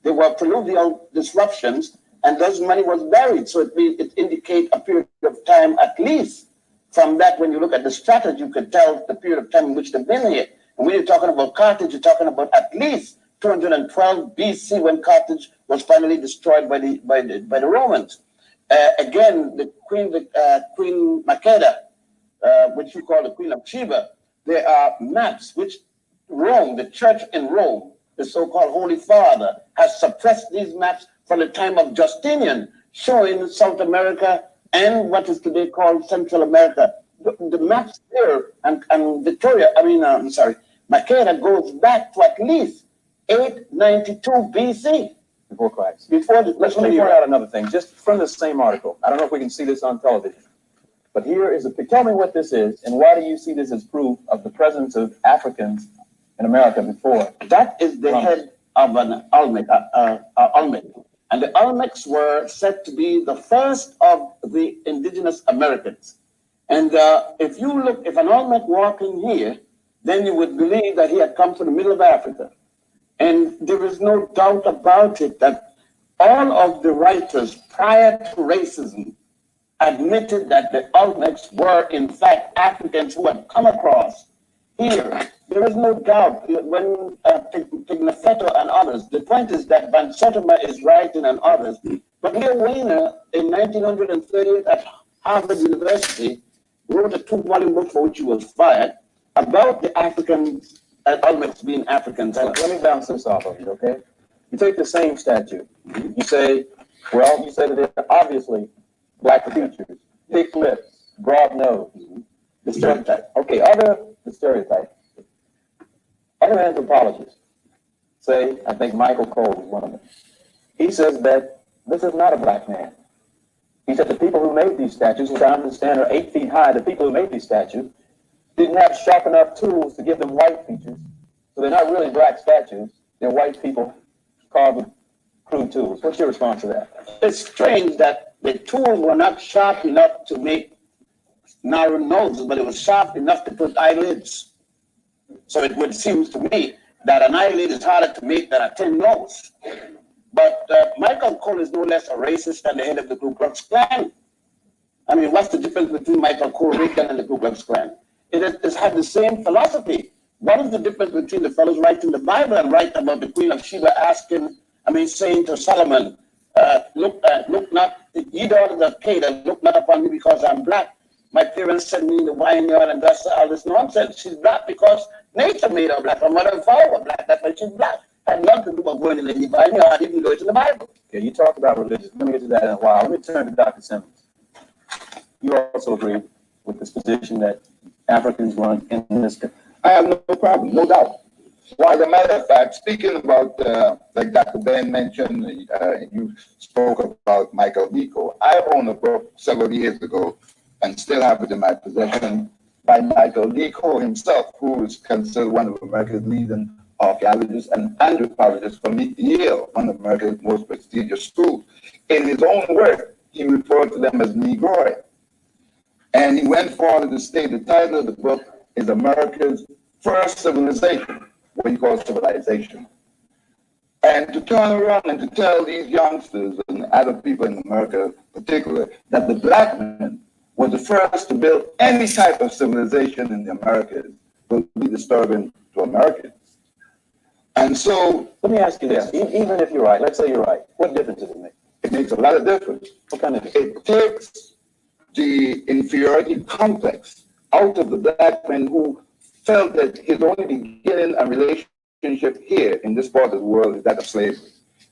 there were pluvial disruptions, and those money was buried. So it indicates a period of time, at least from that, when you look at the strategy, you could tell the period of time in which they've been here. And when you're talking about Carthage, you're talking about at least 212 BC, when Carthage was finally destroyed by the Romans. Again, the Queen Makeda, which you call the Queen of Sheba, there are maps which Rome, the church in Rome, the so-called Holy Father, has suppressed these maps from the time of Justinian, showing South America and what is today called Central America. The maps here and Victoria, Makeda goes back to at least 892 BC. Before Christ. Let me point out another thing, just from the same article. I don't know if we can see this on television, but here is tell me what this is, and why do you see this as proof of the presence of Africans in America before? That is the head of an Olmec, and the Olmecs were said to be the first of the indigenous Americans. And if an Olmec walking here, then you would believe that he had come from the middle of Africa. And there is no doubt about it that all of the writers prior to racism admitted that the Olmecs were in fact Africans who had come across here. There is no doubt when Pigafetta and others, the point is that Van Sertima is writing and others, but Leo Weiner in 1938 at Harvard University wrote a 2-volume book for which he was fired about the Africans, Olmecs being Africans. Let me bounce this off of you, okay? You take the same statue. You say that they're obviously black features, thick lips, broad nose, the stereotype. Okay, the stereotype. Other anthropologists say, I think Michael Cole is one of them. He says that this is not a black man. He said the people who made these statues, which I understand are 8 feet high, the people who made these statues didn't have sharp enough tools to give them white features. So they're not really black statues. They're white people carved with crude tools. What's your response to that? It's strange that the tools were not sharp enough to make narrow noses, but it was sharp enough to put eyelids. So it would seem to me that an eyelid is harder to make than a thin nose. But Michael Cole is no less a racist than the head of the Ku Klux Klan. I mean, what's the difference between Michael Cole Reagan and the Ku Klux Klan? It has had the same philosophy. What is the difference between the fellows writing the Bible and write about the Queen of Sheba saying to Solomon, look not, ye daughters of Canaan, look not upon me because I'm black. My parents sent me in the vineyard and that's all this nonsense. She's black because nature made her black. Her mother and father were black. That's why she's black. Had nothing to do with going in the vineyard, even though it's in the Bible. Okay, you talked about religion. Let me get to that in a while. Let me turn to Dr. Simmons. You also agree with this position that Africans run in this country? I have no problem, no doubt. Well, as a matter of fact, speaking about, like Dr. Ben mentioned, you spoke about Michael Nico. I own a book several years ago and still have it in my possession by Michael Nico himself, who is considered one of America's leading archaeologists and anthropologists from Yale, one of America's most prestigious schools. In his own work, he referred to them as Negroid. And he went forward to state the title of the book is America's First Civilization, what he calls civilization. And to turn around and to tell these youngsters and other people in America particularly that the black man was the first to build any type of civilization in the Americas will be disturbing to Americans. And so, let me ask you this, even if you're right, let's say you're right, what difference does it make? It makes a lot of difference. What kind of difference? It takes the inferiority complex out of the black man who felt that his only beginning and relationship here in this part of the world is that of slavery.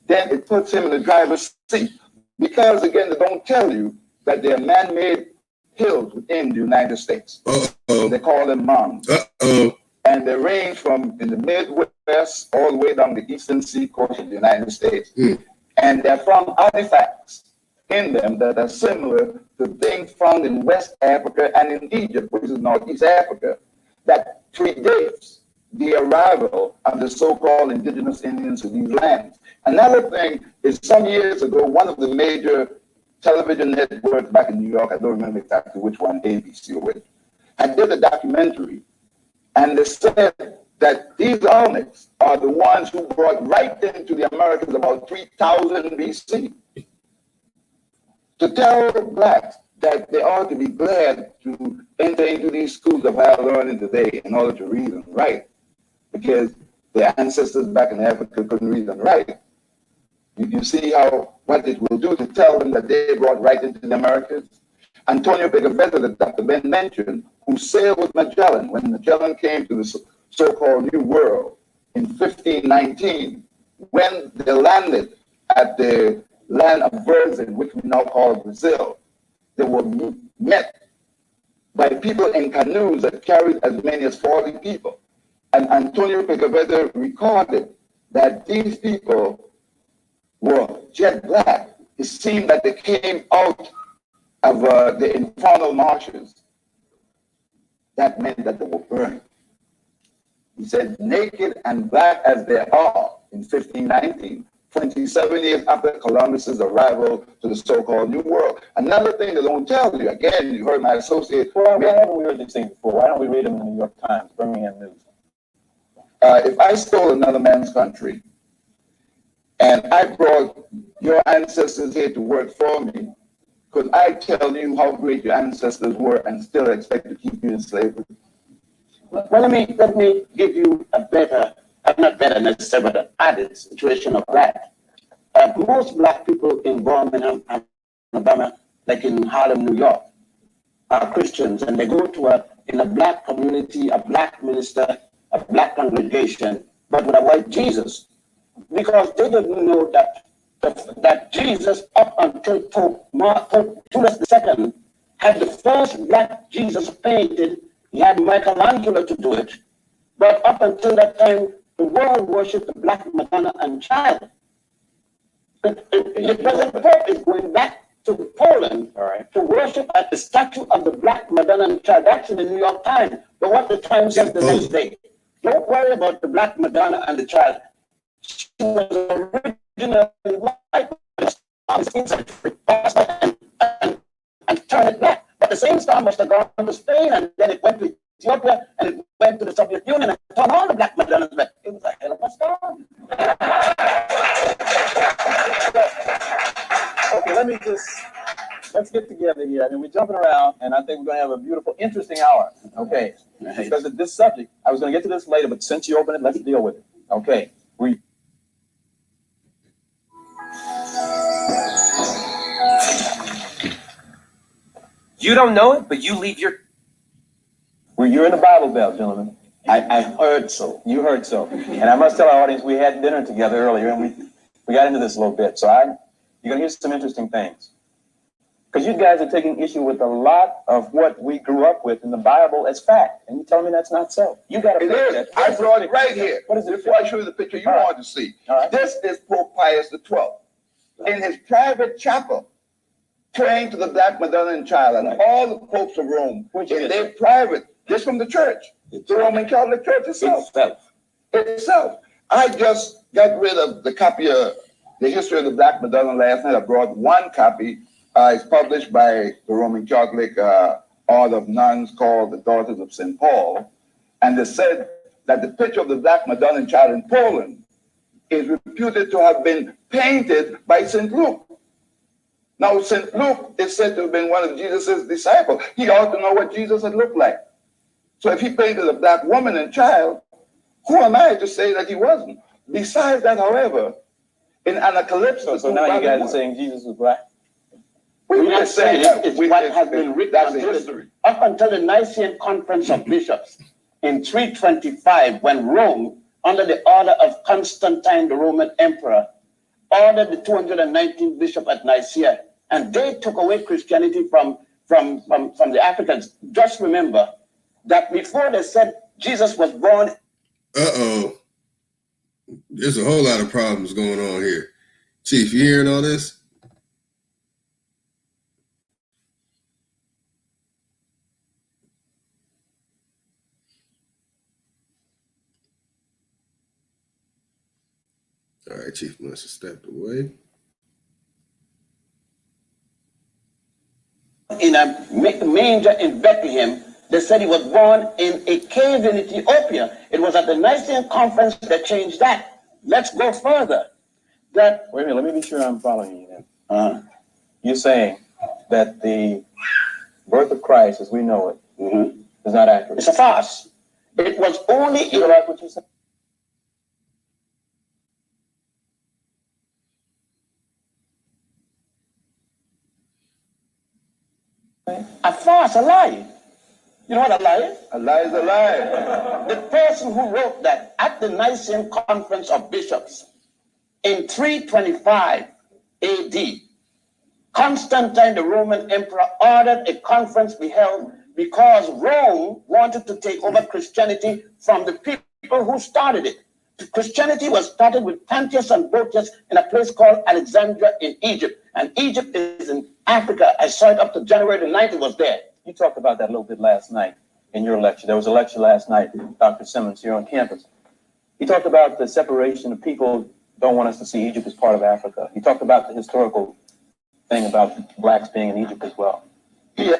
Then it puts him in the driver's seat because, again, they don't tell you that they are man-made hills within the United States. They call them mounds. And they range from in the Midwest all the way down the eastern seacoast of the United States. And they're from artifacts in them that are similar to things found in West Africa and in Egypt, which is Northeast Africa, that predates the arrival of the so-called indigenous Indians to these lands. Another thing is some years ago, one of the major television networks back in New York, I don't remember exactly which one, ABC or which, I did a documentary, and they said that these Olmecs are the ones who brought right into the Americas about 3000 BC to tell blacks that they ought to be glad to enter into these schools of higher learning today in order to read and write, because their ancestors back in Africa couldn't read and write. You see what it will do to tell them that they brought right into the Americas. Antonio Pigafetta, that Dr. Ben mentioned, who sailed with Magellan when Magellan came to the so-called New World in 1519, when they landed at the land of Virgin, which we now call Brazil, they were met by people in canoes that carried as many as 40 people. And Antonio Pigafetta recorded that these people were jet black. It seemed that they came out of the infernal marshes. That meant that they were burned. He said, naked and black as they are in 1519, 27 years after Columbus's arrival to the so-called New World. Another thing they don't tell you, again, you heard my associate. Well, why haven't we heard these things before? Why don't we read them in the New York Times, Birmingham News? If I stole another man's country and I brought your ancestors here to work for me, could I tell you how great your ancestors were and still expect to keep you in slavery? Well, let me give you a better, not better necessarily, but an added situation of that. Most black people in Birmingham, Alabama, like in Harlem, New York, are Christians, and they go to in a black community, a black minister, a black congregation, but with a white Jesus, because they didn't know that Jesus, up until Pope Julius II, had the first black Jesus painted. He had Michelangelo to do it, but up until that time, the world worshipped the Black Madonna and Child. The present Pope is going back to Poland, to worship at the statue of the Black Madonna and Child. That's in the New York Times. But what the Times says the next day, don't worry about the Black Madonna and the Child. She was originally white, and turned it black. But the same star must have gone to Spain, and then it went to Ethiopia, and it went to the Soviet Union, and turned all the Black Madonnas back. It was a hell of a star. Okay, let's get together here. I mean, we're jumping around, and I think we're going to have a beautiful, interesting hour. Okay, because of this subject, I was going to get to this later, but since you opened it, let's deal with it. Okay, You don't know it, but you leave your... Well, you're in the Bible Belt, gentlemen. I heard so. You heard so. And I must tell our audience, we had dinner together earlier, and we got into this a little bit. So you're going to hear some interesting things. Because you guys are taking issue with a lot of what we grew up with in the Bible as fact. And you tell me that's not so. You got to It is. I brought it right here. What is it? Before I show you the picture you want to see. This is Pope Pius XII. In his private chapel, praying to the Black Madonna and Child and all the popes of Rome in their private, this from the church, the Roman Catholic Church itself. I just got rid of the copy of the history of the Black Madonna last night. I brought one copy. It's published by the Roman Catholic Order of Nuns called the Daughters of St. Paul. And they said that the picture of the Black Madonna and Child in Poland is reputed to have been painted by St. Luke. Now, St. Luke is said to have been one of Jesus' disciples. He ought to know what Jesus had looked like. So if he painted a black woman and child, who am I to say that he wasn't? Besides that, however, in Anacalypsis... So now you guys are saying Jesus was black? We're not saying it's what has been written. That's the history. Up until the Nicene Conference of Bishops in 325, when Rome, under the order of Constantine, the Roman emperor, ordered the 219 bishop at Nicaea, and they took away Christianity from the Africans. Just remember that before they said Jesus was born. There's a whole lot of problems going on here. Chief, you hearing all this? All right, Chief must have stepped away. In a manger in Bethlehem, They said he was born in a cave in Ethiopia. It was at the Nicene Conference that changed that. Let's go further. Wait a minute, let me be sure I'm following you then. You're saying that the birth of Christ as we know it is not accurate. It's a farce. It was only... You like what you said? A farce, a lie. You know what a lie is? A lie is a lie. The person who wrote that at the Nicene Conference of Bishops in 325 AD, Constantine, the Roman emperor, ordered a conference be held because Rome wanted to take over Christianity from the people who started it. Christianity was started with Pontius and Boetius in a place called Alexandria in Egypt. And Egypt is in Africa. I saw it up to January the 9th, it was there. You talked about that a little bit last night in your lecture. There was a lecture last night, Dr. Simmons, here on campus. He talked about the separation of people don't want us to see Egypt as part of Africa. He talked about the historical thing about blacks being in Egypt as well. Yeah.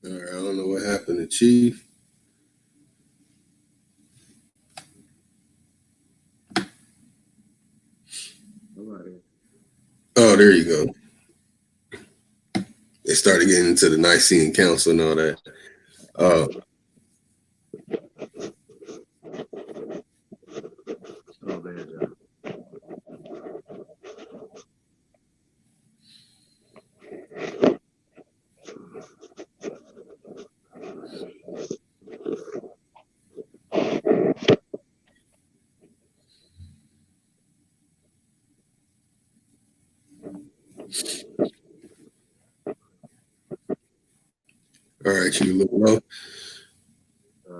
All right, I don't know what happened to Chief. Oh, there you go. They started getting into the Nicene Council and all that. All right, you look low.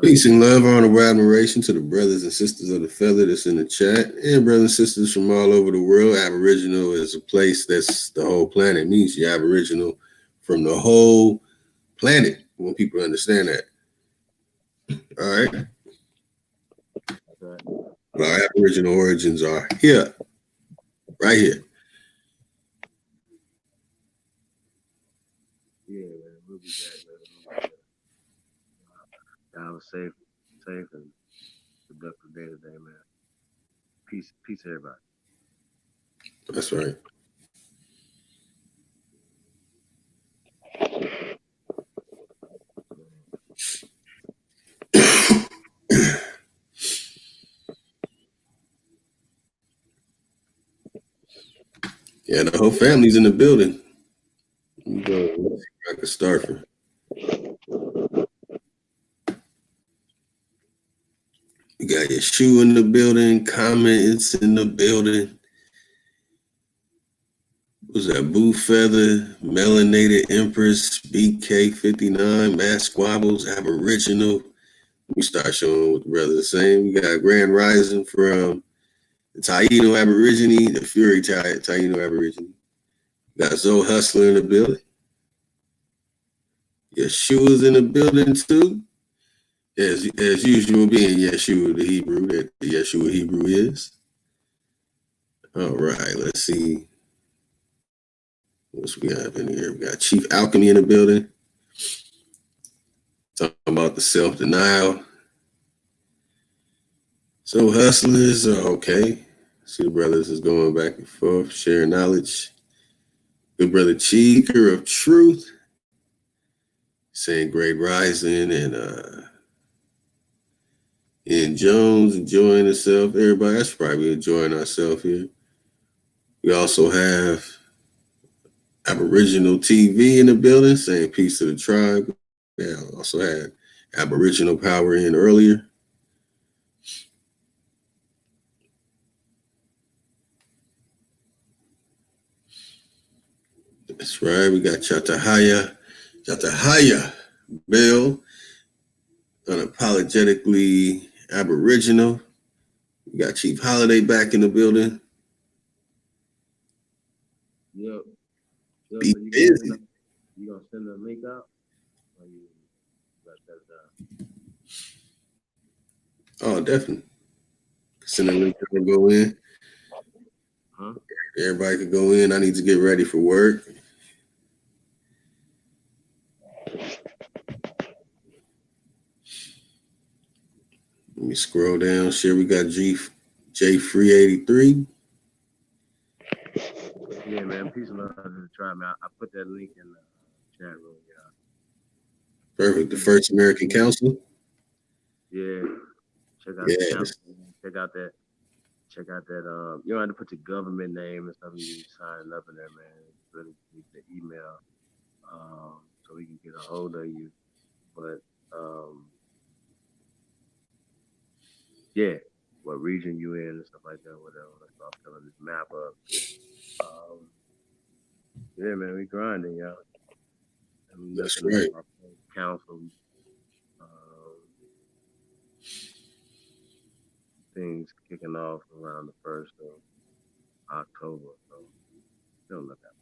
Peace and love, honor, admiration to the brothers and sisters of the feather that's in the chat, and brothers and sisters from all over the world. Aboriginal is a place that's the whole planet. It means you're Aboriginal from the whole planet. I want people to understand that. All right. Our Aboriginal origins are here, right here. Yeah, man, we'll be back, man. Have a safe and productive day today, man. Peace, everybody. That's right. Yeah, the whole family's in the building. Let's see if I can start from. We got your shoe in the building, comments in the building. What's that? Boo Feather, Melanated Empress, BK59, Mass Squabbles, Aboriginal. We start showing what the brothers are saying. We got Grand Rising from the Taino Aborigine, the Fury Taino Aborigine. Got Zoe Hustler in the building. Yeshua's in the building too. As usual, being Yeshua the Hebrew, that the Yeshua Hebrew is. All right, let's see. What we have in here? We got Chief Alchemy in the building. Talking about the self-denial. So hustlers are okay. See the brothers is going back and forth, sharing knowledge. Good brother Cheeker of Truth saying great rising, and Jones enjoying himself. Everybody that's probably enjoying ourselves here. We also have Aboriginal TV in the building saying peace to the tribe. Yeah, also had Aboriginal Power in earlier. That's right. We got Chatahaya Bill, unapologetically Aboriginal. We got Chief Holiday back in the building. Yep. Be busy. You gonna send the link out? Or you got that down? Oh, definitely. Send a link to go in. Huh? Everybody could go in. I need to get ready for work. Let me scroll down. Share. We got J Free 83. Yeah, man. Peace and love to the tribe, man. I put that link in the chat room, y'all. Perfect. The First American Council. Yeah. Check out Yeah. the council. Check out that. You don't have to put your government name and stuff. You sign up in there, man. It's really need the email, so we can get a hold of you. But yeah, what region you in and stuff like that, whatever. Let's start filling this map up. Yeah, man, we grinding, y'all. That's right. Our council things kicking off around the 1st of October, so don't look at it.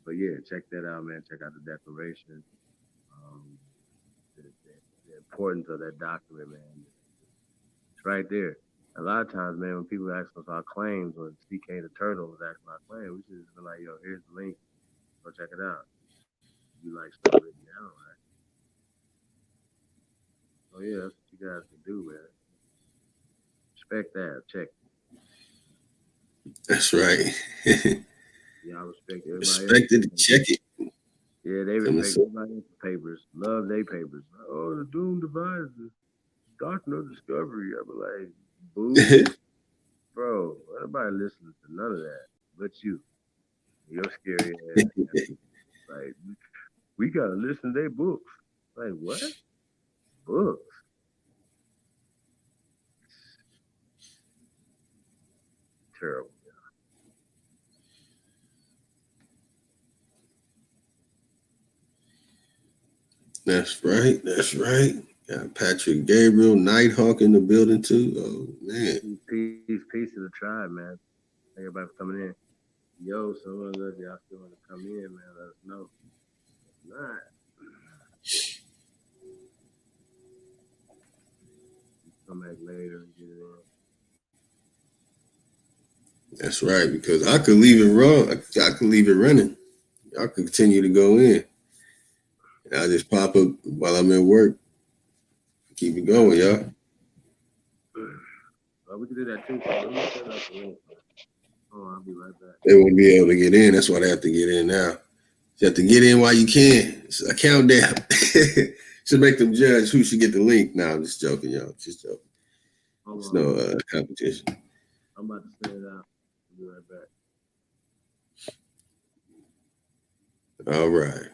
But yeah, check that out, man. Check out the declaration. The importance of that document, man. It's right there. A lot of times, man, when people ask us our claims, or CK the Turtle was asking our claims, we should just be like, yo, here's the link. Go check it out. You like stuff written down, right? So yeah, that's what you guys can do, man. Respect that. Check. That's right. Y'all respect everybody. Respect it. Check it. Yeah, they respect everybody else's papers. Love their papers. Oh, the doom device, the doctrine of discovery. I be like, boo. Bro, nobody listening to none of that but you. You're scary ass. Like, we gotta listen to their books. Like, what? Books? Terrible. That's right. That's right. Got Patrick Gabriel, Nighthawk in the building too. Oh man. Peace to the tribe, man. Everybody for coming in. Yo, someone if y'all still want to come in, man, let us know. If not, come back later and get it in. That's right, because I could leave it wrong. I could leave it running. Y'all could continue to go in. And I just pop up while I'm at work. Keep it going, y'all. Well, we can do that too. So let me set up the link. Oh, I'll be right back. They won't be able to get in. That's why they have to get in now. You have to get in while you can. It's a countdown. Should make them judge who should get the link. No, I'm just joking, y'all. Just joking. There's no competition. I'm about to set it out. I'll be right back. All right.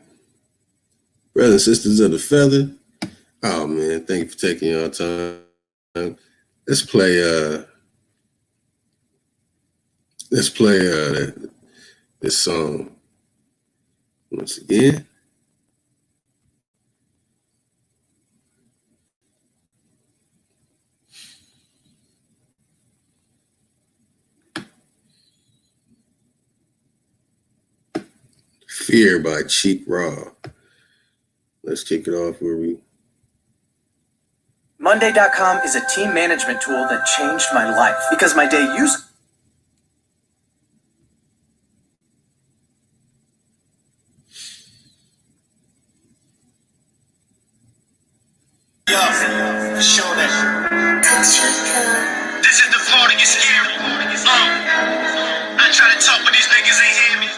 Brothers and sisters of the feather. Oh man, thank you for taking your time. Let's play this song once again. Fear by Cheap Raw. Let's kick it off where we. Monday.com is a team management tool that changed my life because my day used. Show that. This is the part that gets scary. I try to talk, but these niggas ain't hear me.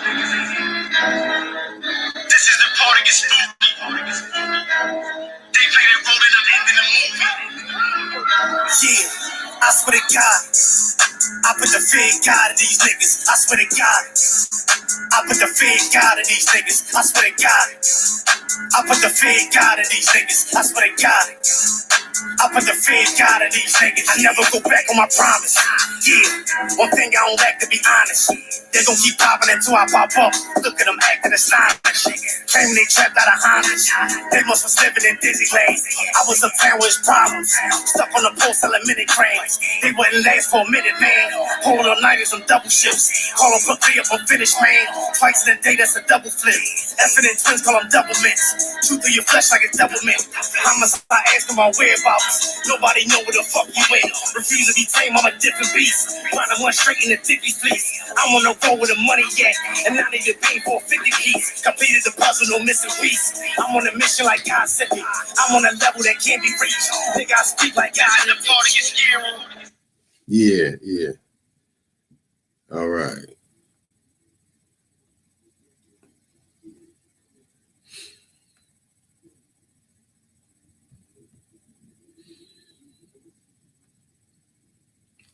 This is the part that gets spooky. They play that role in the ending of the movie. Yeah, I swear to God, I put the fear in God in these niggas. I swear to God, I put the fear in God in these niggas. I swear to God, I put the fear in God in these niggas. I swear to God. I put the fear in God in these niggas. I never go back on my promise. Yeah, one thing I don't like to be honest. They gon' keep popping until I pop up. Look at them acting astonished. Claiming they trapped out of Hondas. They must was living in Disneyland. I was a fan with his problems. Stuck on the post selling mini cranes. They wouldn't last for a minute, man. Pulling all night in some double shifts. Call them put me up on finish, man. Twice in a day, that's a double flip. Effing and twins call them double mints. Chew through your flesh like it's double mint. How much I ask them about whereabouts? Nobody know where the fuck you went. Refuse to be tame, I'm a different beast. Find one straight in the dippy, please. I want no phone with the money yet, and I need to pay for a 50 piece. Completed the puzzle, no missing piece. I'm on a mission like God sent me. I'm on a level that can't be reached. Think I speak like God in the party is scary. Yeah, yeah. All right.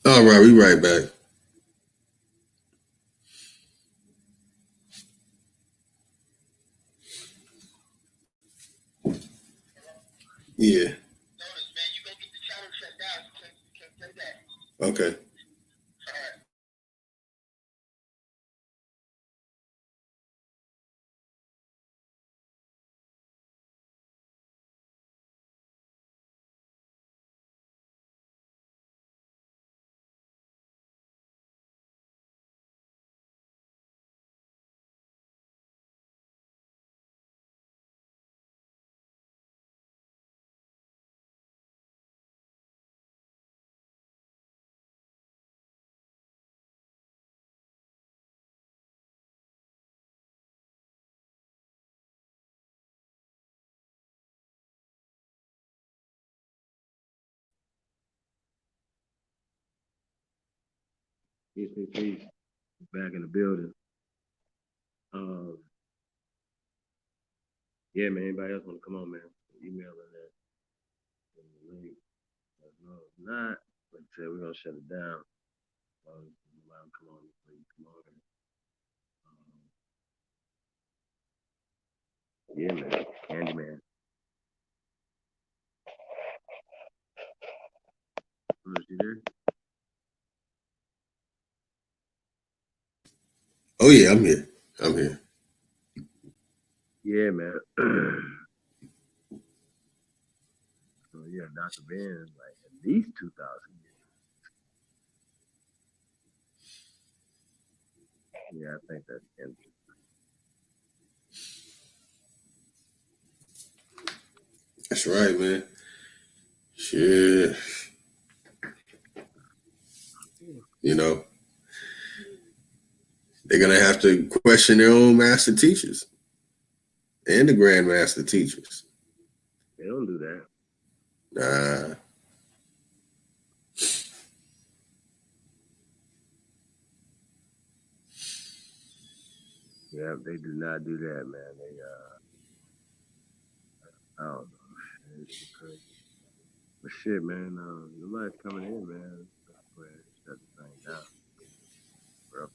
All right, we right back. Yeah. Okay. Peace. Back in the building. Yeah, man. Anybody else want to come on, man? Email in there. Link. No, if not. Like I said, we're gonna shut it down. Come on, please. Come on. Yeah, man. Candyman. Is you there? Oh yeah, I'm here. I'm here. Yeah, man. So yeah, Dr. Ben is like at least 2,000 years. Yeah, I think that's interesting. That's right, man. Shit. You know, they're gonna have to question their own master teachers and the grandmaster teachers. They don't do that. Nah. Yeah, they do not do that, man. They I don't know. It's crazy. But shit, man, nobody's coming in, man. Go ahead, shut the thing down. Bro.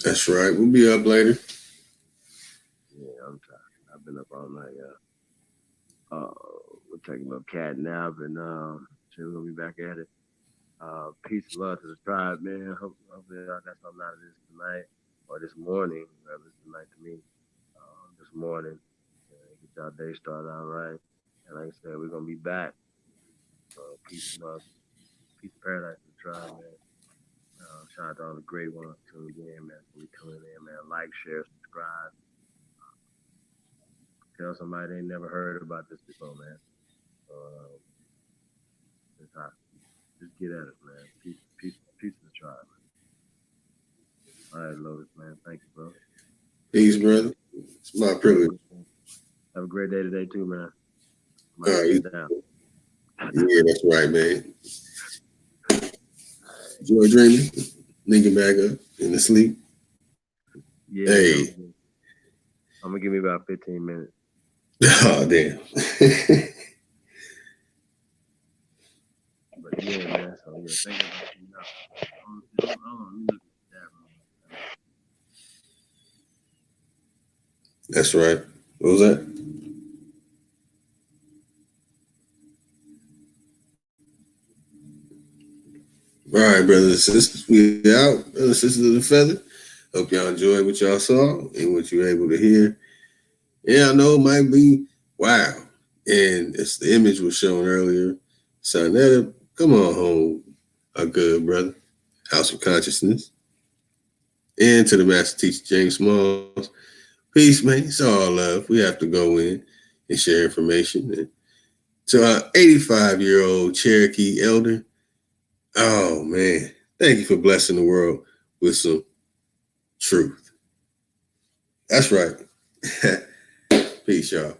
That's right. We'll be up later. Yeah, I'm tired. I've been up all night, we'll take a little cat nap and we're gonna be back at it. Peace and love to the tribe, man. Hopefully I got something out of this tonight or this morning, whether it's tonight to me. This morning. Get y'all day started all right. And like I said, we're gonna be back. Peace and love. Peace and paradise to the tribe, man. Shout out to all the great ones tuning in, man. We tuning in, man. Like, share, subscribe. Tell somebody they never heard about this before, man. Just get at it, man. Peace to the tribe, man. All right, Lotus, man. Thank you, bro. Peace, brother. It's my privilege. Have a great day today, too, man. All right. Yeah, that's right, man. Enjoy dreaming. Linking back up in the sleep. Yeah. Hey. I'm going to give me about 15 minutes. Oh, damn. But yeah, man. So, yeah, thank you. That's right. What was that? All right, brothers and sisters, we out. Brothers and sisters of the feather. Hope y'all enjoyed what y'all saw and what you were able to hear. Yeah, I know it might be wow. And it's the image was shown earlier. SANETER, come on home, our good brother. House of Consciousness. And to the master teacher, James Smalls. Peace, man. It's all love. We have to go in and share information. And to our 85-year-old Cherokee elder, oh, man. Thank you for blessing the world with some truth. That's right. Peace, y'all.